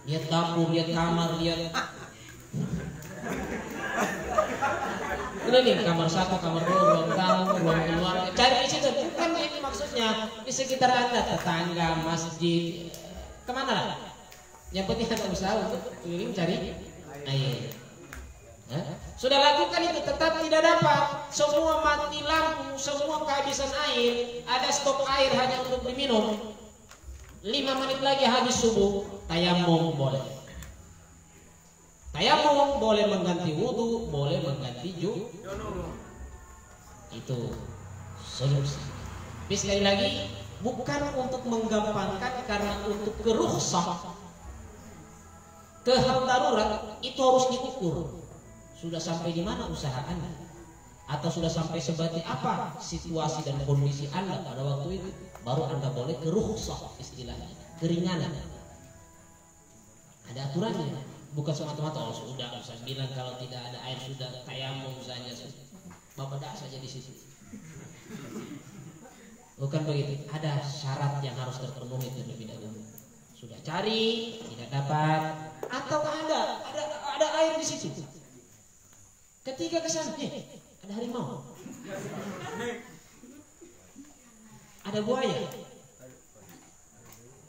Lihat dapur, lihat kamar, lihat keliling kamar 1, kamar 2, ruang tamu, ruang keluarga. Cari di situ, bukan ini maksudnya di sekitar Anda, tetangga, masjid, kemana lah? Yang penting ada usaha untuk keliling cari air. Sudah lakukan itu tetap tidak dapat. Semua mati lampu, semua kehabisan air, ada stok air hanya untuk diminum. 5 menit lagi habis subuh, tayamum boleh. Tayamum boleh mengganti wudhu, boleh mengganti itu solusi. Tapi sekali lagi, bukan untuk menggampangkan, karena untuk kerukhsah, kehal darurat itu harus diukur. Sudah sampai di mana usaha Anda? Atau sudah sampai seperti apa situasi dan kondisi Anda pada waktu itu? Baru Anda boleh kerukhsah istilahnya, keringanan. Ada aturannya. Bukan semata-mata sudah Ustaz bilang kalau tidak ada air sudah tayamum saja, babadak saja di situ. Bukan begitu. Ada syarat yang harus terpenuhi terlebih dahulu. Sudah cari tidak dapat, atau ada air di situ. Ketika ke sana, ada harimau, ada buaya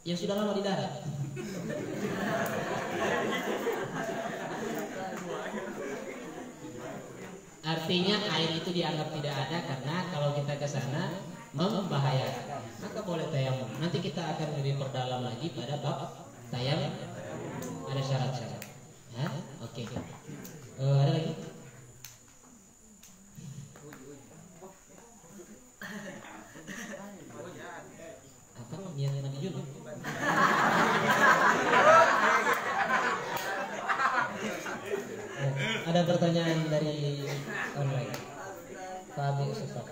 yang sudah lama di darat. Artinya air itu dianggap tidak ada karena kalau kita ke sana membahayakan. Maka boleh tayamum. Nanti kita akan lebih perdalam lagi pada bab tayamum. Ada syarat-syarat. Oke. Ada lagi? Apa niat Nabi Junub? Ada pertanyaan dari online. Pak Ustaz.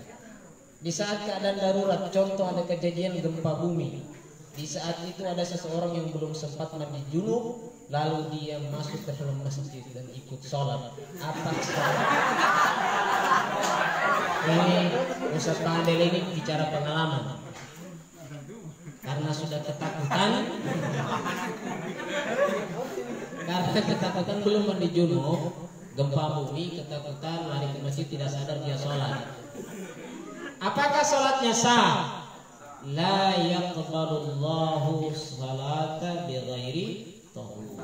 Di saat keadaan darurat, contoh ada kejadian gempa bumi. Di saat itu ada seseorang yang belum sempat mandi junub, lalu dia masuk ke dalam masjid dan ikut sholat. Apa sholat? Ini Ustaz Pandel ini bicara pengalaman. Karena sudah ketakutan, belum mandi junub, gempa bumi, ketakutan, lari ke masjid, tidak sadar dia sholat. Apakah sholatnya sah? la yaqbalullahu salata bighairi tahur.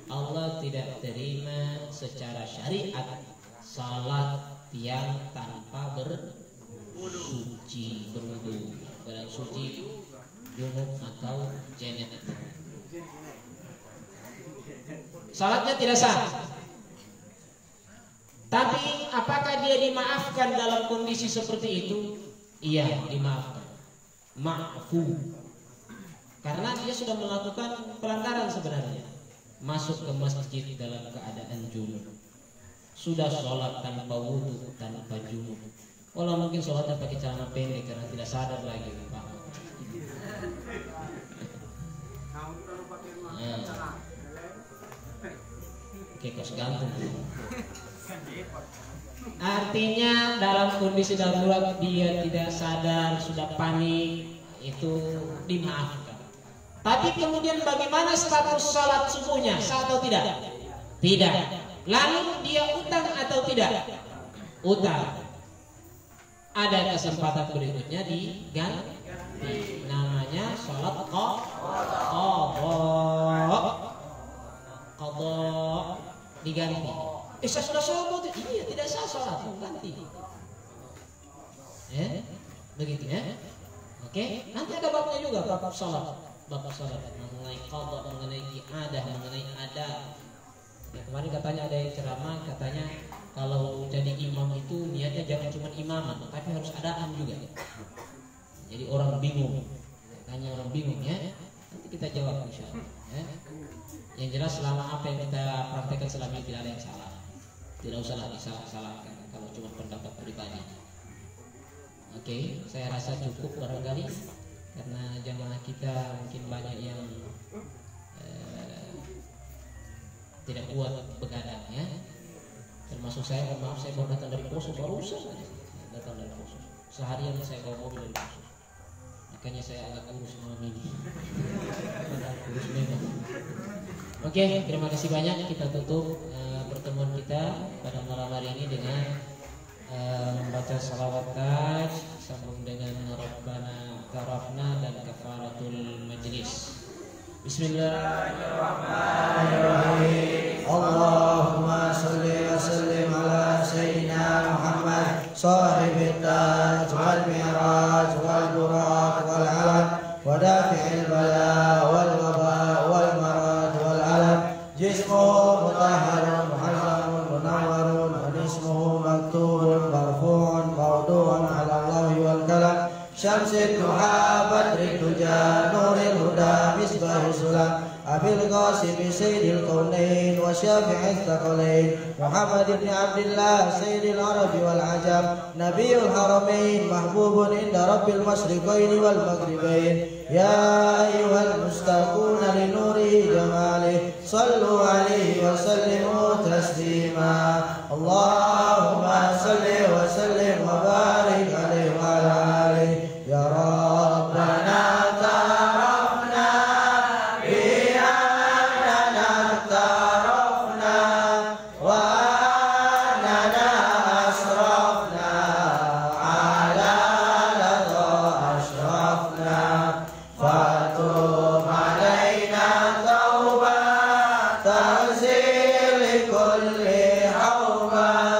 Allah tidak terima secara syariat salat yang tanpa bersuci, berwudu, bersuci junub atau jenet. Salatnya tidak sah. Tapi apakah dia dimaafkan dalam kondisi seperti itu? Iya, dimaafkan. Ma'fu. Karena dia sudah melakukan pelanggaran sebenarnya. Masuk ke masjid dalam keadaan junub. Sudah sholat tanpa wudu, tanpa junub. Walau mungkin sholatnya pakai celana pendek karena tidak sadar lagi, Pak. Oke, kos gantung. Artinya dalam kondisi darurat dia tidak sadar, sudah panik, itu dimaafkan. Tapi kemudian bagaimana status salat subuhnya? Sah atau tidak? Tidak. Lalu dia utang atau tidak? Utang. Ada kesempatan berikutnya diganti. Namanya salat qadha. Diganti. Saya sudah sholat, iya tidak sah sholat, ganti. Begitu ya. Oke, nanti ada babnya juga, bab sholat, mengenai qadha, mengenai iadah, mengenai adat. Ya, kemarin katanya ada yang ceramah, katanya kalau jadi imam itu niatnya jangan cuma imaman, tapi harus adaan juga. Jadi orang bingung, tanya orang bingung ya. Nanti kita jawab insyaallah. Ya. Yang jelas selama apa yang kita praktekkan selama ini tidak ada yang salah. Tidak usah disalah-salahkan kalau cuma pendapat pribadi. Oke, saya rasa cukup barangkali karena jamaah kita mungkin banyak yang tidak kuat begadang ya. Termasuk saya, maaf saya baru datang dari Poso, datang dari Poso. Seharian saya bawa mobil dari Poso. Makanya saya agak kurus malam ini. Kurus memang. Oke, terima kasih banyak. Kita tutup pertemuan kita pada malam hari ini dengan membaca salawat taj, sambung dengan Rabbana Tarafna dan kafaratul majlis. Bismillahirrahmanirrahim. Allahumma salli wa sallim ala sayyidina Muhammad sahibit taj wal mi'raj wal buraq wal alam wa dafi'il bala wal waba wal marad wal alam jismu mutahharun muharramun munawwarun wa ismuhu maktubun marfu'un mawdu'un ala Allahi wal kalam syamsid duha badrid duja nuril huda misbahus sulam abil qasimi sayyidil qawlain wa syafi'il thaqalain Muhammad ibn Abdillah sayyidil arabi wal ajam nabiyul haramain mahbubun inda rabbil masyriqain wal maghribain ya ayyuhal mustaquna li nurihi jamalih sallu alaihi wa sallimu taslima Allahumma salli wa sallim wa barik alaihi wa ala alihi ya Rabbana tarafna bi annana tarafna wa annana asrafna ala ladha ashrafna fatub alaina tauba tanzil kulli hawba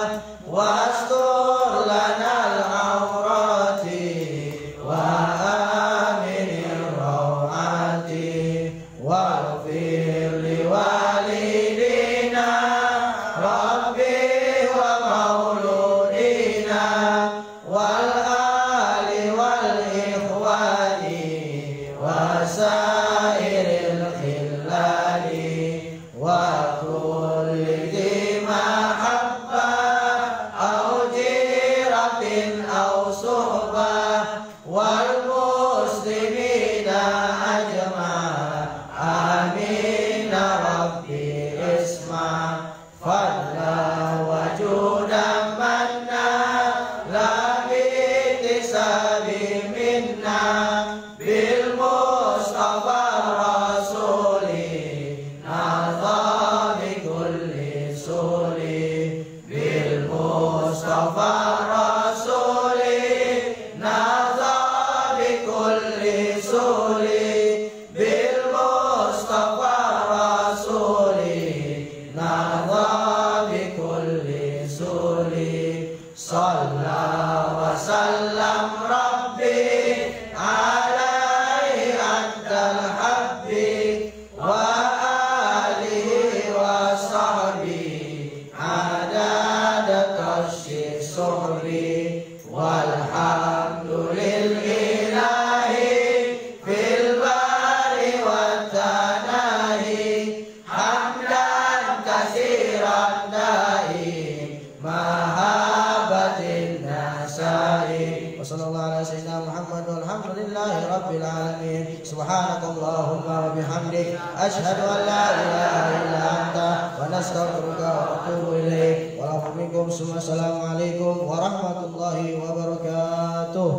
Shalla wa sallam Rabbi alaihi antal habbi wa alihi wa sahbihi adada tasyir suhbi walhamdulillahi fil bari wa tanahi hamdan kasiran da'i mahabatin nasai wa sallallahu ala sayyidina Muhammad walhamdulillahi rabbil alamin subhanakallahumma wa bihamdik asyhadu an la ilaha illa anta wa nastaghfiruka wa atubu ilaik wa assalamualaikum warahmatullahi wabarakatuh.